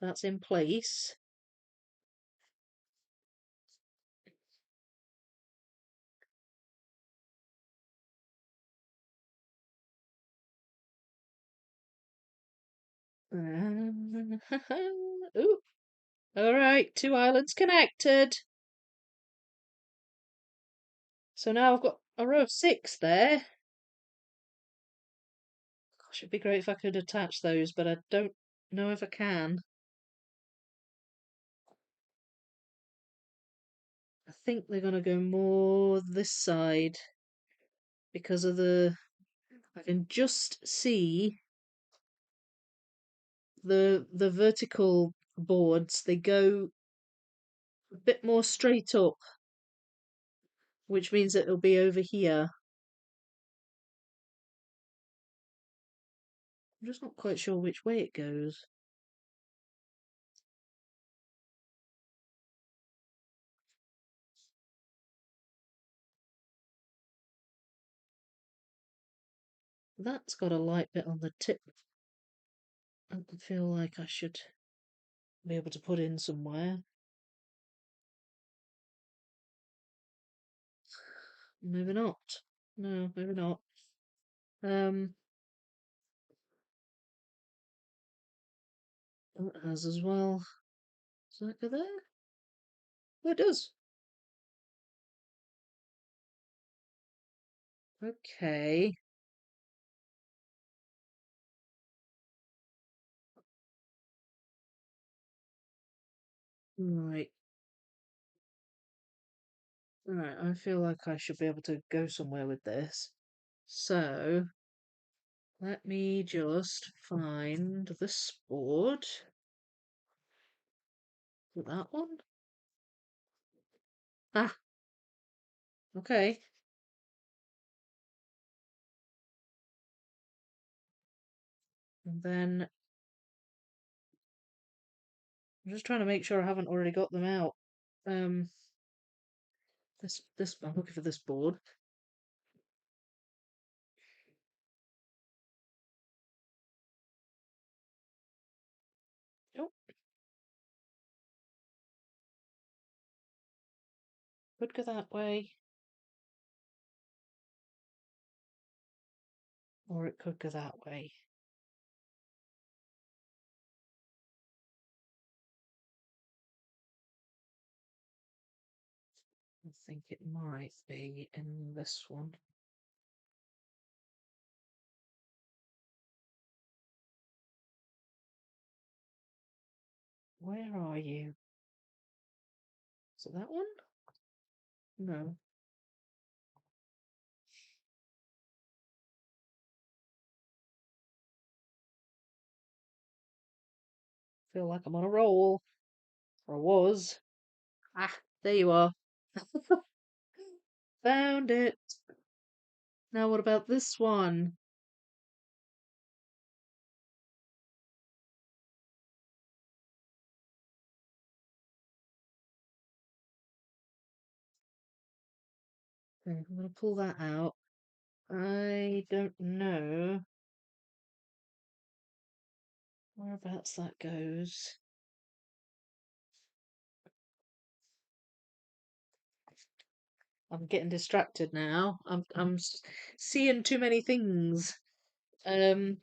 That's in place. Ooh. All right, 2 islands connected. So now I've got a row of 6 there. Gosh, it'd be great if I could attach those, but I don't know if I can. I think they're going to go more this side because of I can just see the vertical boards. They go a bit more straight up, which means it'll be over here. I'm just not quite sure which way it goes. That's got a light bit on the tip. I feel like I should be able to put in somewhere. Maybe not. No, maybe not. Um, it has as well. Does that go there? Oh, it does. Okay. Right. Right. I feel like I should be able to go somewhere with this. So, let me just find this board. Is it that one? Ah, okay. And then I'm just trying to make sure I haven't already got them out. Um, this I'm looking for this board. Oh, could go that way, or it could go that way. I think it might be in this one. Where are you? Is it that one? No. Feel like I'm on a roll. Or was. Ah, there you are. Found it. Now what about this one? Okay, I'm gonna pull that out. I don't know whereabouts that goes. I'm getting distracted now. I'm seeing too many things. Um,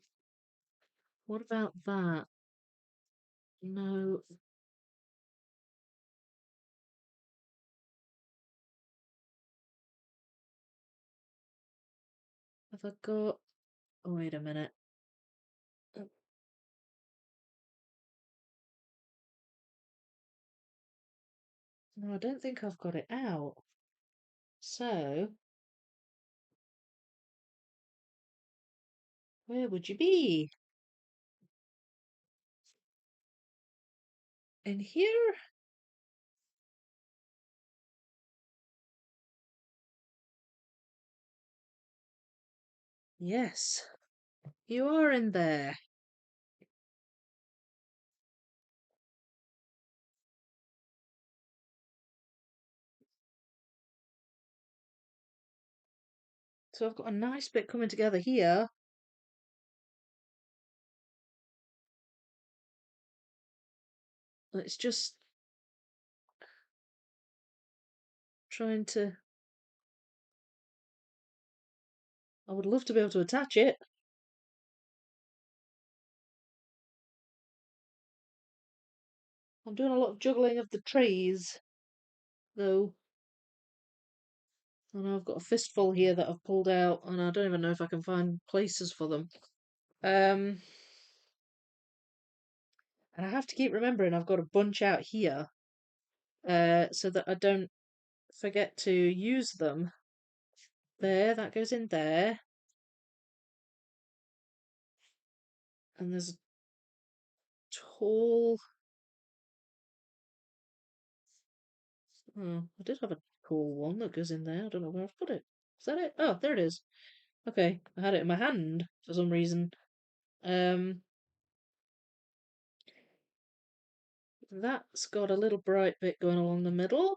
what about that? No, have I got? Oh, wait a minute. Uh, No, I don't think I've got it out. So, where would you be? In here? Yes, you are in there. So I've got a nice bit coming together here. It's just trying to. I would love to be able to attach it. I'm doing a lot of juggling of the trays, though. And I've got a fistful here that I've pulled out, and I don't even know if I can find places for them. Um, and I have to keep remembering I've got a bunch out here, so that I don't forget to use them. There, that goes in there. And there's a tall. Oh, I did have a tall one that goes in there. I don't know where I've put it. Is that it? Oh, there it is. Okay, I had it in my hand for some reason. Um, that's got a little bright bit going along the middle.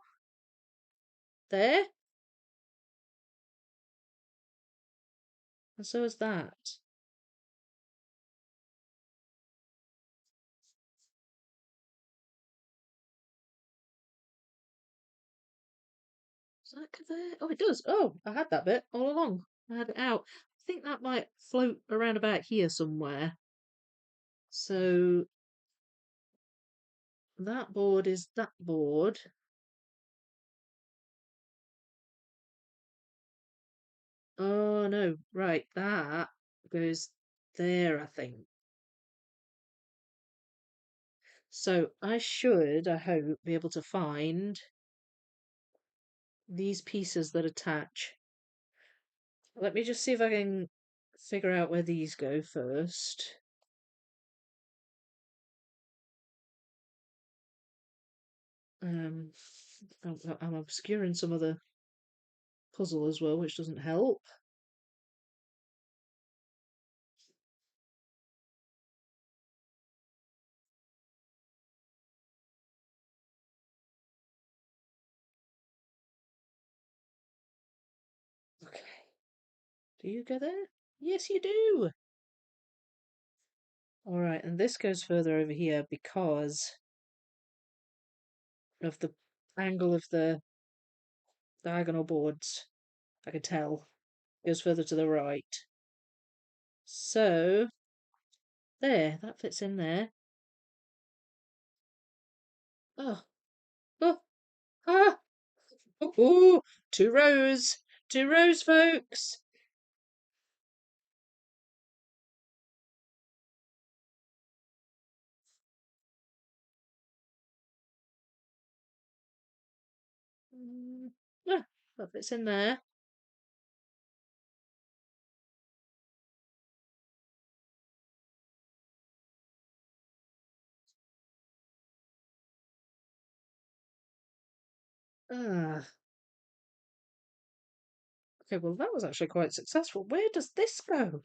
There. And so is that. that go there? Oh, it does. Oh, I had that bit all along. I had it out. I think that might float around about here somewhere. So that board is that board. Oh no, right, that goes there, I think. So I should, I hope, be able to find these pieces that attach. Let me just see if I can figure out where these go first. Um, I'm obscuring some of the puzzle as well, which doesn't help. Okay. Do you go there? Yes, you do. All right, and this goes further over here because of the angle of the diagonal boards. I can tell. It goes further to the right. So, there, that fits in there. Oh, oh, ah, oh, 2 rows. 2 rows, folks. Yeah, that fits in there. Ah, okay, well, that was actually quite successful. Where does this go?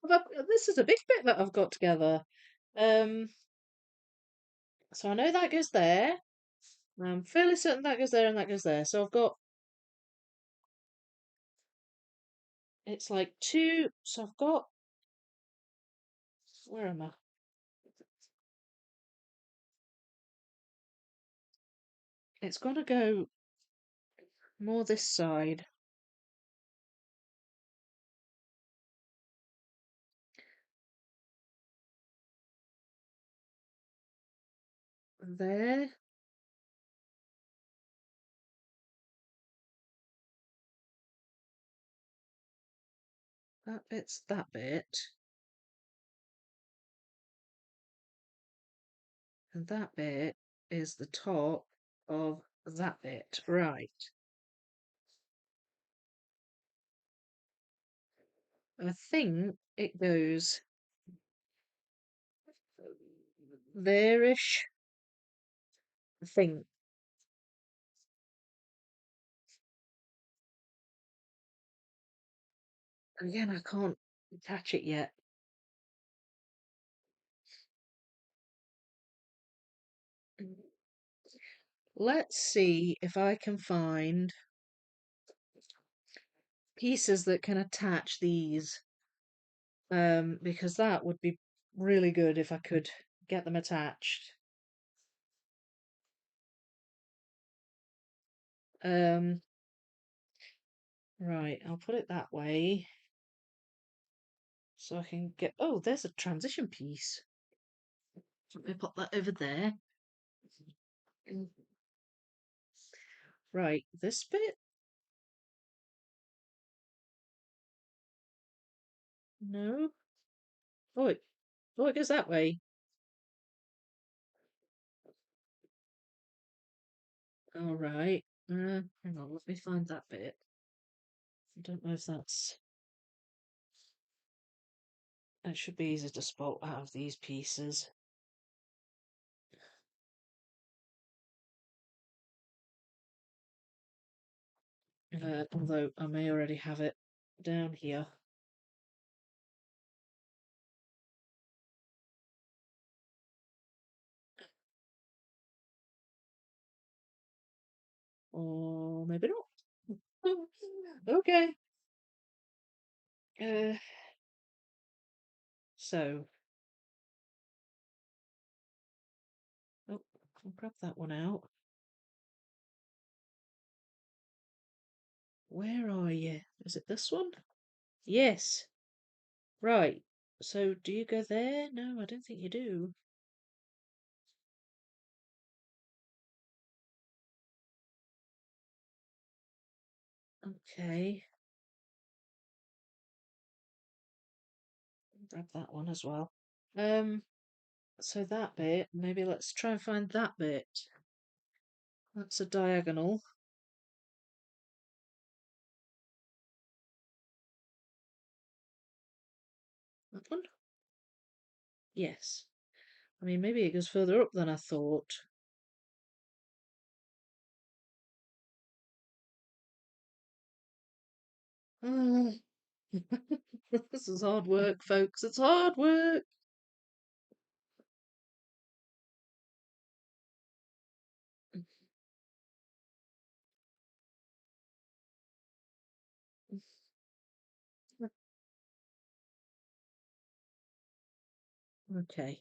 This is a big bit that I've got together. Um, so I know that goes there. I'm fairly certain that goes there and that goes there. So I've got, it's like two, so I've got, where am I? It's got to go more this side. There. That bit's that bit. And that bit is the top of that bit. Right. I think it goes there-ish. I think. Again, I can't attach it yet. Let's see if I can find pieces that can attach these. Because that would be really good if I could get them attached. Um, right, I'll put it that way so I can get. Oh, there's a transition piece. Let me put that over there. Right, this bit? No. Oh, it goes that way. All right. Hang on, let me find that bit. I don't know if that's. It should be easy to spot out of these pieces. Although I may already have it down here. Or maybe not. Okay. Uh, so. Oh, I'll grab that one out. where are you? Is it this one? Yes. Right. So do you go there? No, I don't think you do. Okay. Grab that one as well. So that bit, maybe let's try and find that bit. That's a diagonal. That one? Yes. I mean, maybe it goes further up than I thought. Uh, this is hard work, folks. It's hard work. Okay.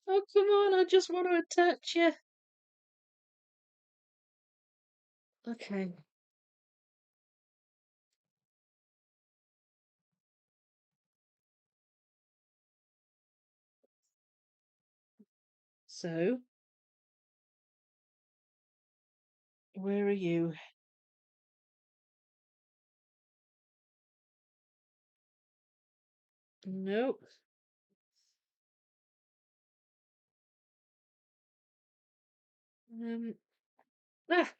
Oh, come on. I just want to attach you. Okay. So, where are you? Nope. Um, ah,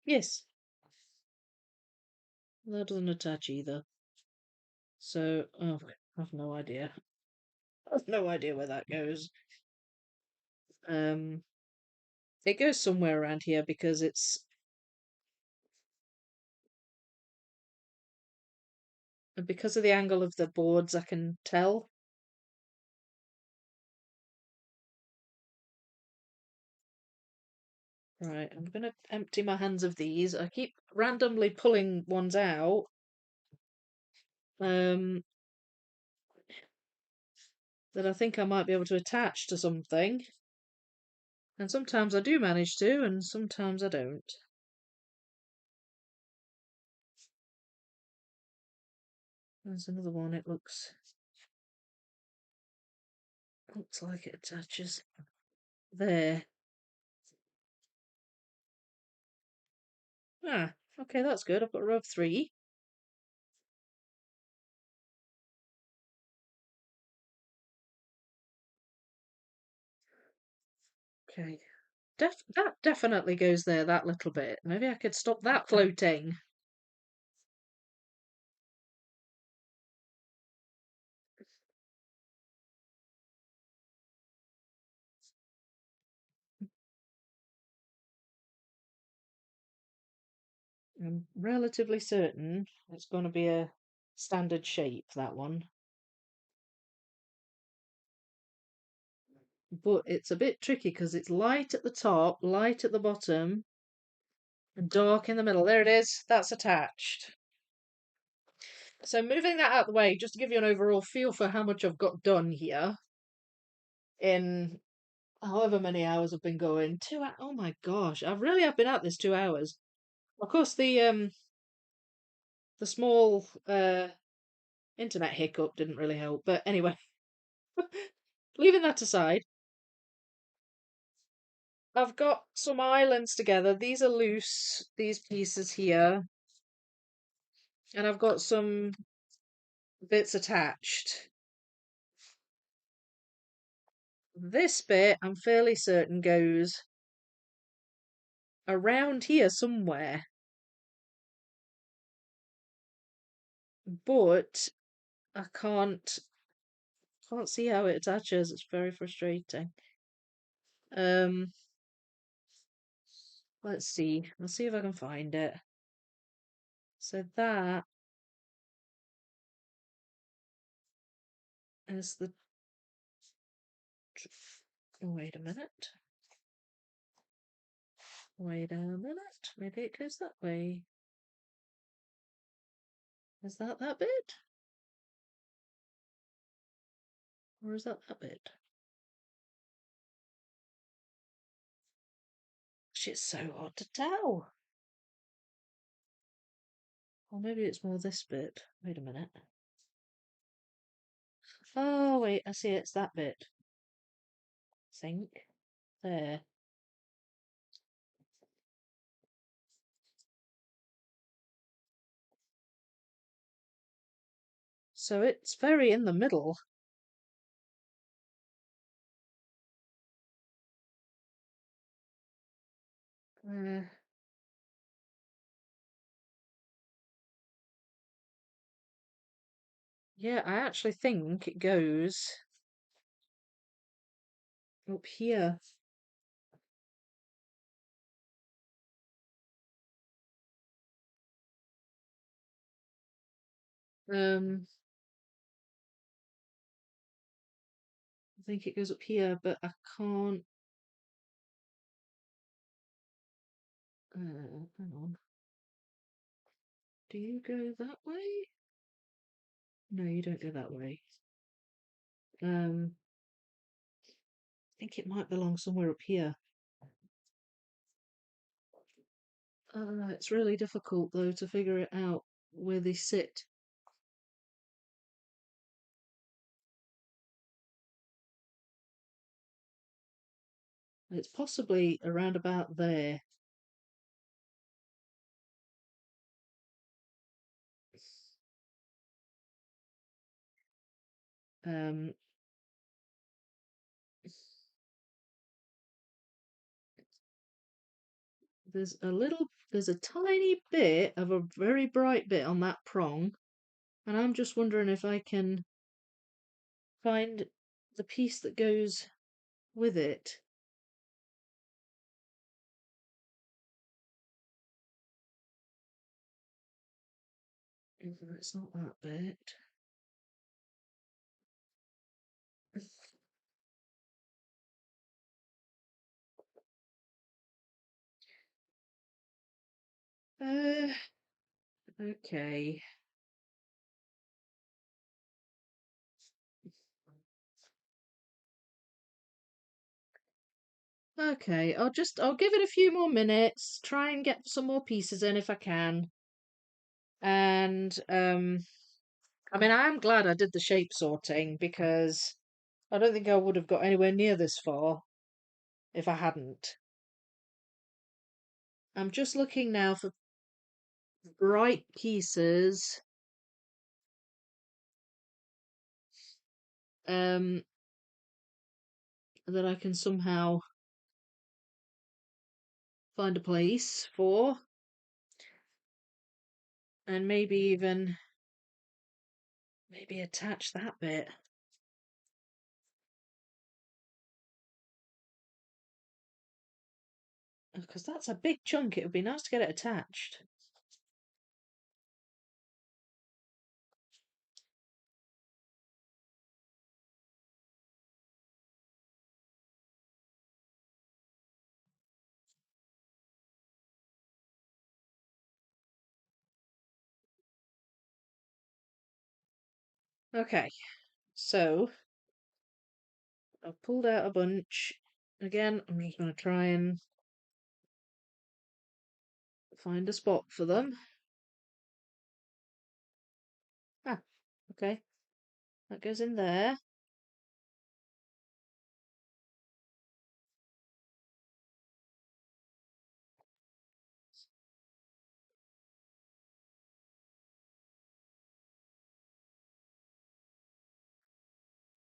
yes. That doesn't attach either. So, oh, I've no idea. I've no idea where that goes. Um, it goes somewhere around here because it's because of the angle of the boards. I can tell. Right, I'm gonna empty my hands of these. I keep randomly pulling ones out. Um, that I think I might be able to attach to something. And sometimes I do manage to, and sometimes I don't. There's another one. It looks like it attaches there. Ah, okay, that's good. I've got a row of three. Okay. That definitely goes there, that little bit. Maybe I could stop that floating. I'm relatively certain it's going to be a standard shape, that one. But it's a bit tricky because it's light at the top, light at the bottom, and dark in the middle. There it is. That's attached. So moving that out of the way, just to give you an overall feel for how much I've got done here in however many hours I've been going. Oh my gosh, I really have been at this 2 hours. Of course, the small internet hiccup didn't really help, but anyway, leaving that aside, I've got some islands together. These are loose, these pieces here, and I've got some bits attached. This bit, I'm fairly certain, goes around here somewhere, but I can't see how it attaches. It's very frustrating. Um, let's see. Let's see if I can find it. So that is the. Oh, wait a minute. Wait a minute. Maybe it goes that way. Is that bit? Or is that bit? Gosh, it's so hard to tell. Or maybe it's more this bit. Wait a minute. Oh, wait, I see it's that bit. I think. There. So it's very in the middle. Uh, yeah, I actually think it goes up here. Um, I think it goes up here, but I can't. Hang on. Do you go that way? No, you don't go that way. I think it might belong somewhere up here. It's really difficult though to figure it out where they sit. It's possibly around about there. Um, there's a tiny bit of a very bright bit on that prong, and I'm just wondering if I can find the piece that goes with it. It's not that bit. Uh, okay. Okay, I'll give it a few more minutes, try and get some more pieces in if I can. And I mean I am glad I did the shape sorting because I don't think I would have got anywhere near this far if I hadn't. I'm just looking now for bright pieces um that I can somehow find a place for and maybe attach that bit because that's a big chunk. It would be nice to get it attached. Okay, so I've pulled out a bunch. Again, I'm just going to try and find a spot for them. Ah, okay. That goes in there.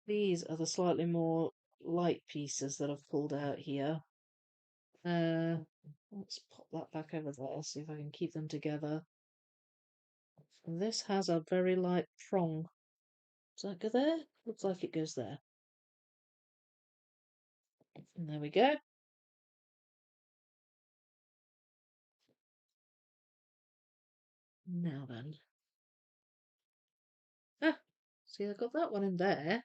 These are the slightly more light pieces that I've pulled out here. Let's pop that back over there, see if I can keep them together. And this has a very light prong. Does that go there? Looks like it goes there. And there we go. Now then. Ah, see, I got that one in there.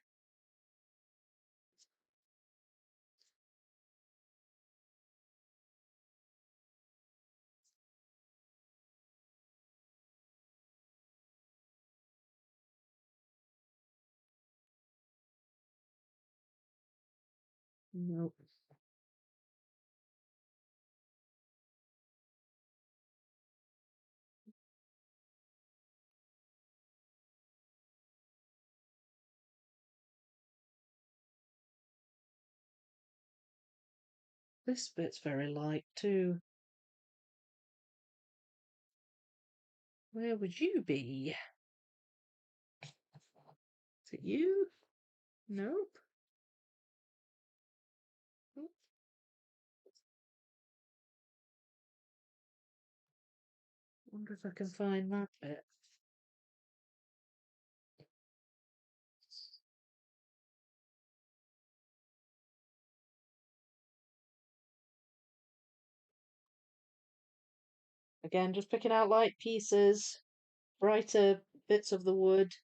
Nope. This bit's very light too. Where would you be? Is it you? Nope. Oh, wonder if I can find that bit. Again, just picking out light pieces, brighter bits of the wood.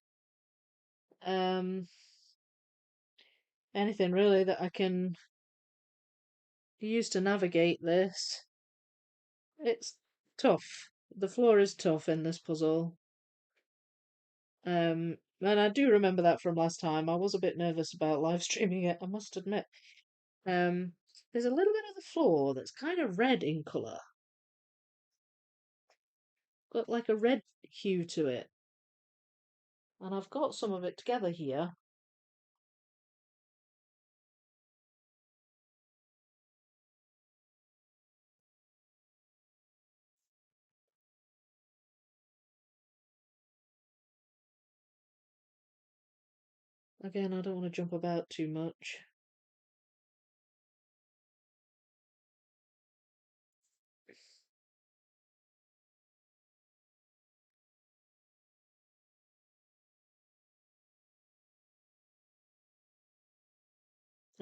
Um, Anything really that I can use to navigate this. It's tough. The floor is tough in this puzzle. And I do remember that from last time. I was a bit nervous about live streaming it, I must admit. Um, there's a little bit of the floor that's kind of red in colour. Got like a red hue to it. And I've got some of it together here. Again, I don't want to jump about too much.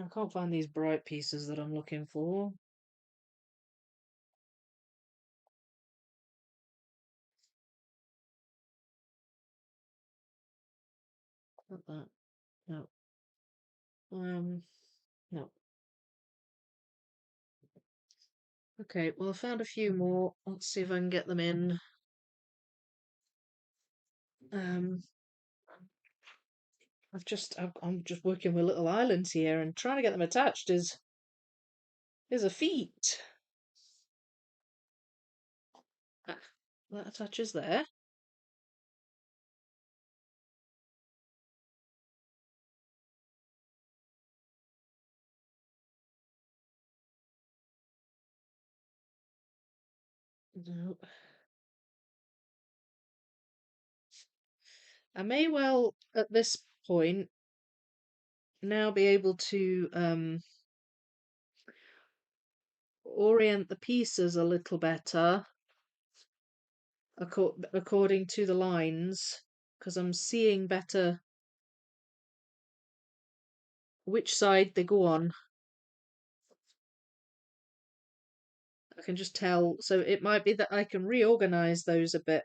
I can't find these bright pieces that I'm looking for. Not that. No. No. Okay, well, I found a few more. Let's see if I can get them in. Um, I'm just working with little islands here, and trying to get them attached is a feat. Ah, that attaches there. No. I may well, at this point, now be able to orient the pieces a little better according to the lines, because I'm seeing better which side they go on. I can just tell, so it might be that I can reorganize those a bit.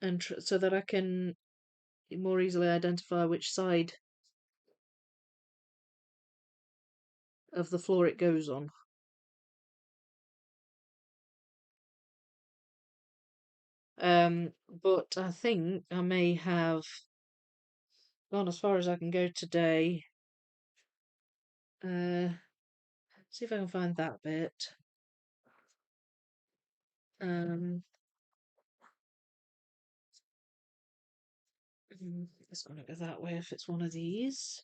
And so that I can more easily identify which side of the floor it goes on. But I think I may have gone as far as I can go today. See if I can find that bit. It's gonna go that way if it's one of these.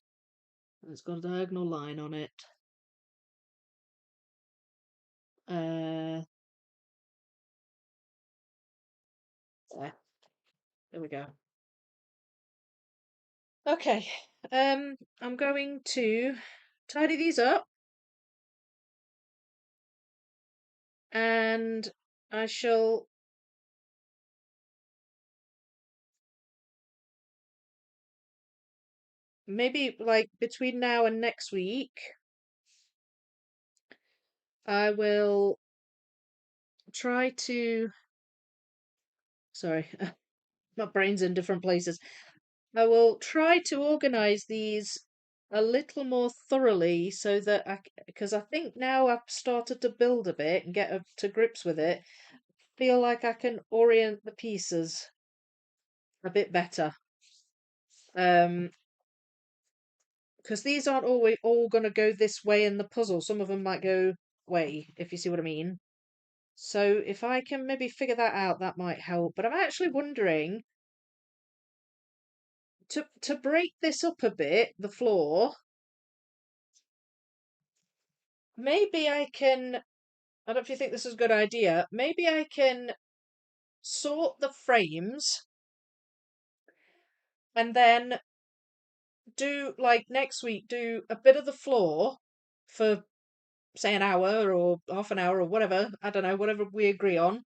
And it's got a diagonal line on it. Uh, there. There we go. Okay. I'm going to tidy these up, and I shall maybe like between now and next week, I will try to. Sorry, my brain's in different places. I will try to organize these a little more thoroughly so that because I think now I've started to build a bit and get to grips with it, feel like I can orient the pieces a bit better. Because these aren't always all going to go this way in the puzzle. Some of them might go way, if you see what I mean. So if I can maybe figure that out, that might help. But I'm actually wondering to break this up a bit, the floor, maybe I can. I don't know if you think this is a good idea. Maybe I can sort the frames and then do like next week, do a bit of the floor for say an hour or half an hour or whatever. I don't know, whatever we agree on.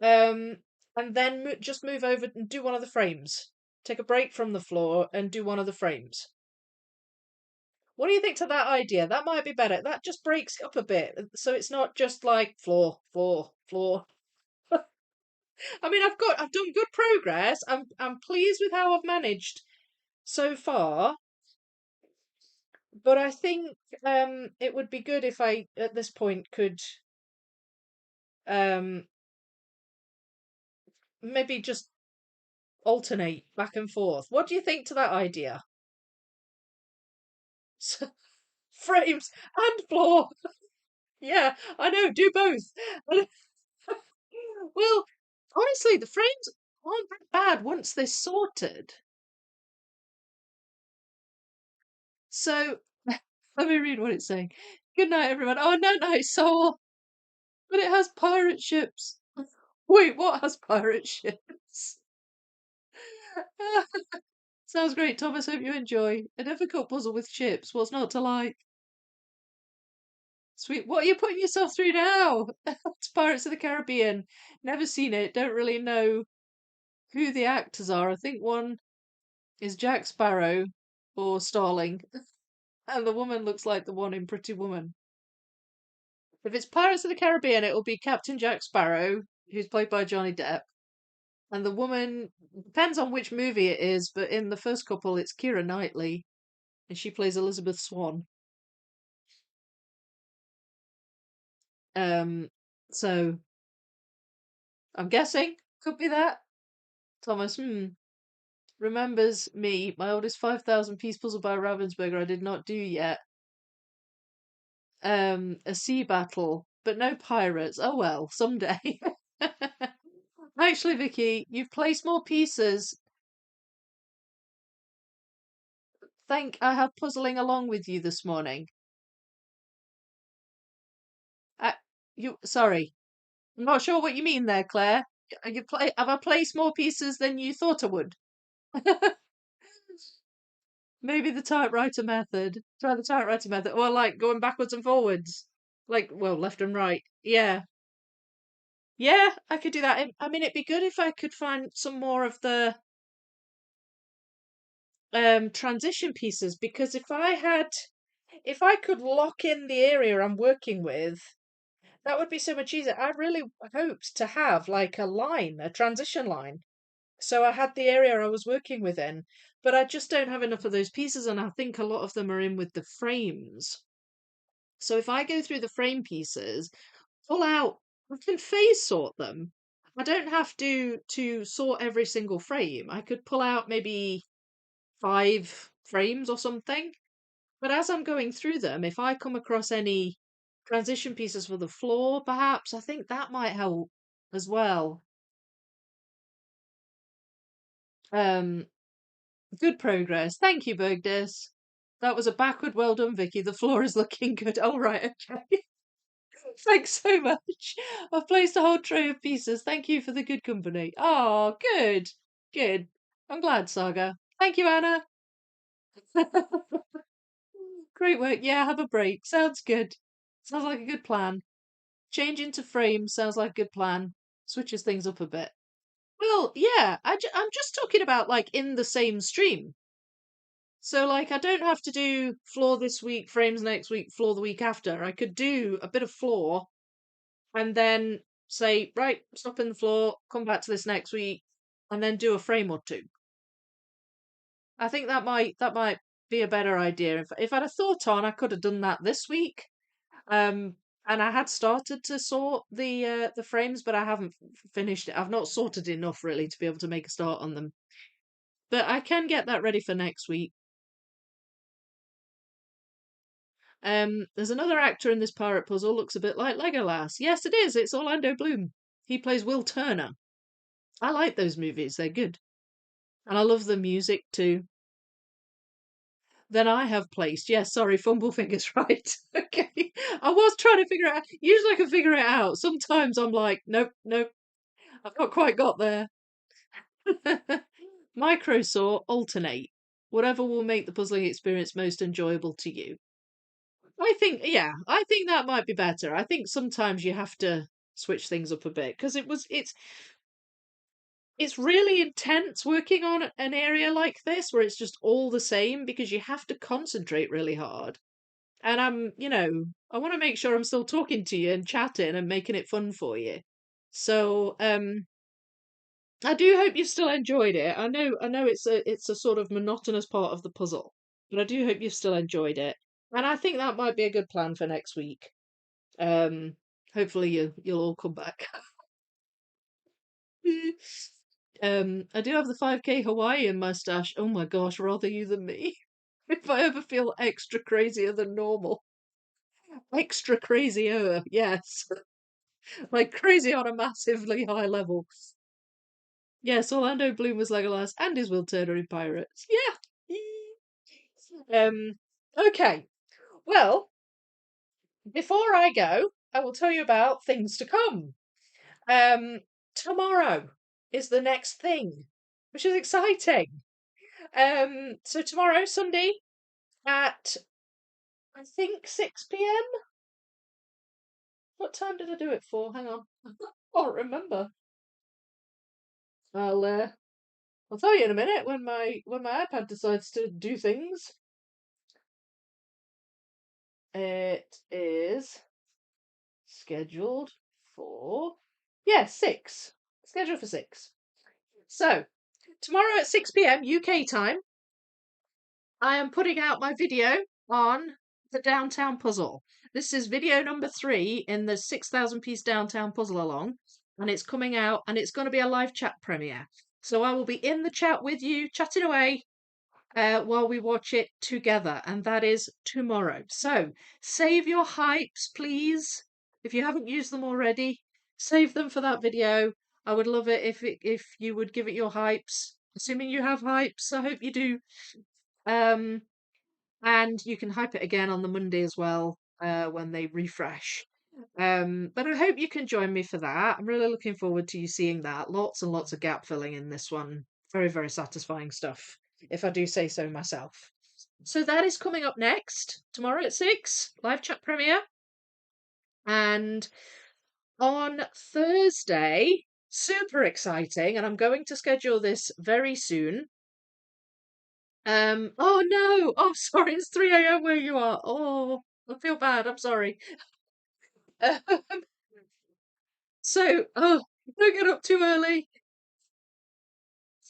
Um, and then just move over and do one of the frames. Take a break from the floor and do one of the frames. What do you think to that idea? That might be better. That just breaks it up a bit, so it's not just like floor, floor, floor. I mean, I've done good progress. I'm pleased with how I've managed so far, but I think it would be good if I at this point could um maybe just alternate back and forth. What do you think to that idea? Frames and floor. Yeah, I know, do both. Well, honestly, the frames aren't that bad once they're sorted. So let me read what it's saying. Good night, everyone. Oh, no, no, so but it has pirate ships. Wait, what has pirate ships? Sounds great, Thomas. Hope you enjoy. A difficult puzzle with ships. What's not to like? Sweet. What are you putting yourself through now? It's Pirates of the Caribbean. Never seen it. Don't really know who the actors are. I think one is Jack Sparrow or Starling, and the woman looks like the one in Pretty Woman. If it's Pirates of the Caribbean, it will be Captain Jack Sparrow, who's played by Johnny Depp. And the woman depends on which movie it is, but in the first couple, it's Keira Knightley, and she plays Elizabeth Swann. Um, so I'm guessing could be that. Thomas, remembers me, my oldest 5,000 piece puzzle by Ravensburger I did not do yet. A sea battle, but no pirates. Oh well, someday. Actually, Vicky, you've placed more pieces. Thank I have puzzling along with you this morning. Uh, you sorry, I'm not sure what you mean there, Claire. Have I placed more pieces than you thought I would? Maybe the typewriter method. Try the typewriter method, or like going backwards and forwards, like well, left and right. Yeah, yeah, I could do that. I mean, it'd be good if I could find some more of the transition pieces because if I could lock in the area I'm working with, that would be so much easier. I really hoped to have like a line, a transition line. So I had the area I was working within, but I just don't have enough of those pieces, and I think a lot of them are in with the frames. So if I go through the frame pieces, pull out, I can phase sort them. I don't have to sort every single frame. I could pull out maybe 5 frames or something. But as I'm going through them, if I come across any transition pieces for the floor, perhaps, I think that might help as well. Um, Good progress. Thank you, Bergdis. That was a backward well done, Vicky. The floor is looking good. All right, okay. Thanks so much. I've placed a whole tray of pieces. Thank you for the good company. Oh, good. Good. I'm glad, Saga. Thank you, Anna. Great work. Yeah, have a break. Sounds good. Sounds like a good plan. Change into frame sounds like a good plan. Switches things up a bit. Well, yeah, I'm just talking about like in the same stream. So, like, I don't have to do floor this week, frames next week, floor the week after. I could do a bit of floor and then say, right, stop in the floor, come back to this next week, and then do a frame or two. I think that might be a better idea. If I'd have thought on, I could have done that this week. Um, and I had started to sort the frames, but I haven't finished it. I've not sorted enough really to be able to make a start on them. But I can get that ready for next week. There's another actor in this pirate puzzle, looks a bit like Legolas. Yes, it is. It's Orlando Bloom. He plays Will Turner. I like those movies. They're good. And I love the music too. Then I have placed, yes, sorry, fumble fingers, right. Okay. I was trying to figure it out. Usually I can figure it out. Sometimes I'm like, nope, nope, I've not quite got there. Microsaw alternate. Whatever will make the puzzling experience most enjoyable to you. I think, yeah, I think that might be better. I think sometimes you have to switch things up a bit because it's really intense working on an area like this where it's just all the same because you have to concentrate really hard. And I want to make sure I'm still talking to you and chatting and making it fun for you. So, I do hope you've still enjoyed it. I know it's a sort of monotonous part of the puzzle, but I do hope you've still enjoyed it. And I think that might be a good plan for next week. Um, Hopefully you'll all come back. I do have the 5K Hawaiian mustache. Oh my gosh, rather you than me. If I ever feel extra crazier than normal. Extra crazier, yes. Like crazy on a massively high level. Yes, Orlando Bloom was Legolas and is Will Turner in Pirates. Yeah. Um, okay. Well, before I go, I will tell you about things to come. Um, Tomorrow is the next thing, which is exciting. So tomorrow, Sunday, at I think 6 p.m. What time did I do it for? Hang on. I can't remember. I'll uh, I'll tell you in a minute when my iPad decides to do things. It is scheduled for, yeah, 6. Scheduled for 6. So, tomorrow at 6 p.m. UK time, I am putting out my video on the downtown puzzle. This is video number 3 in the 6,000 piece downtown puzzle along, and it's coming out and it's going to be a live chat premiere. So I will be in the chat with you, chatting away while we watch it together, and that is tomorrow. So save your hypes, please. If you haven't used them already, save them for that video. I would love it if you would give it your hypes. Assuming you have hypes, I hope you do. Um, and you can hype it again on the Monday as well when they refresh. But I hope you can join me for that. I'm really looking forward to you seeing that. Lots and lots of gap filling in this one. Very, very satisfying stuff, if I do say so myself. So that is coming up next tomorrow at 6, live chat premiere. And on Thursday, super exciting, and I'm going to schedule this very soon. Oh no, oh sorry, it's 3 a.m. where you are. Oh, I feel bad. I'm sorry. Don't get up too early.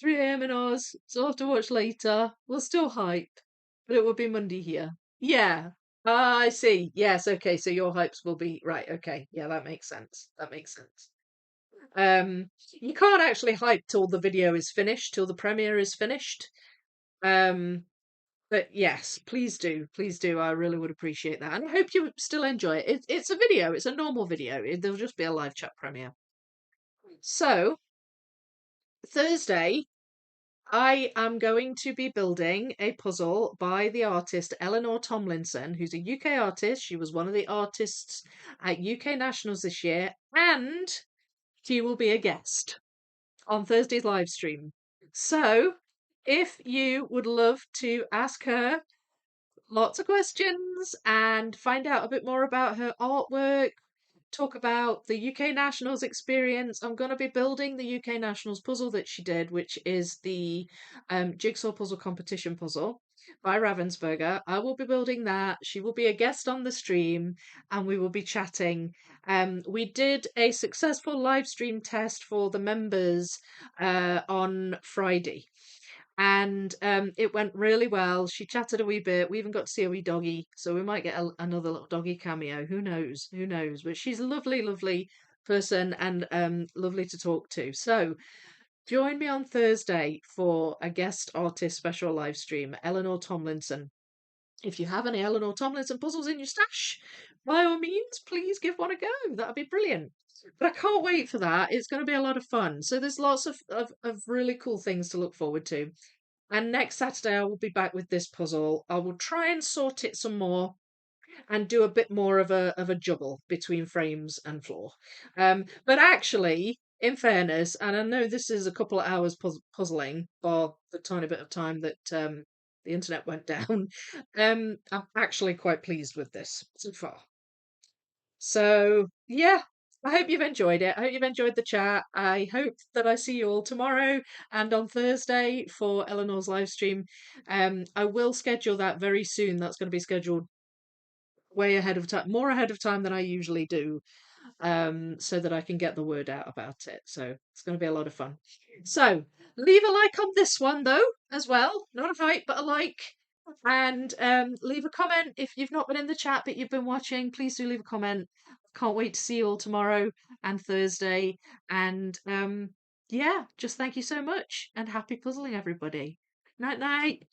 3 a.m. in Oz, so I'll have to watch later. We'll still hype, but it will be Monday here. Yeah. Ah, I see. Yes, okay, so your hypes will be right, okay. Yeah, that makes sense. That makes sense. You can't actually hype till the video is finished, till the premiere is finished. Um, but yes, please do. Please do. I really would appreciate that. And I hope you still enjoy it. It's a video, it's a normal video. There'll just be a live chat premiere. So, Thursday, I am going to be building a puzzle by the artist Eleanor Tomlinson, who's a UK artist. She was one of the artists at UK Nationals this year, and she will be a guest on Thursday's live stream. So, if you would love to ask her lots of questions and find out a bit more about her artwork, talk about the UK Nationals experience. I'm going to be building the UK Nationals puzzle that she did, which is the Jigsaw Puzzle Competition puzzle by Ravensburger. I will be building that. She will be a guest on the stream and we will be chatting. We did a successful live stream test for the members on Friday and it went really well. She chatted a wee bit. We even got to see a wee doggy, so we might get another little doggy cameo. Who knows? Who knows? But she's a lovely, lovely person and lovely to talk to. So join me on Thursday for a guest artist special live stream, Eleanor Tomlinson. If you have any Eleanor Tomlinson puzzles in your stash, by all means, please give one a go. That'd be brilliant. But I can't wait for that. It's going to be a lot of fun. So there's lots of really cool things to look forward to. And next Saturday, I will be back with this puzzle. I will try and sort it some more and do a bit more of a juggle between frames and floor. But actually, in fairness, and I know this is a couple of hours puzzling, or the tiny bit of time that the internet went down, I'm actually quite pleased with this so far. So yeah. I hope you've enjoyed it. I hope you've enjoyed the chat. I hope that I see you all tomorrow and on Thursday for Eleanor's live stream. I will schedule that very soon. That's going to be scheduled way ahead of time, more ahead of time than I usually do, so that I can get the word out about it. So it's going to be a lot of fun. So leave a like on this one though, as well. Not a hype, but a like. And leave a comment if you've not been in the chat but you've been watching. Please do leave a comment. Can't wait to see you all tomorrow and Thursday. And yeah, just thank you so much and happy puzzling, everybody. Night night.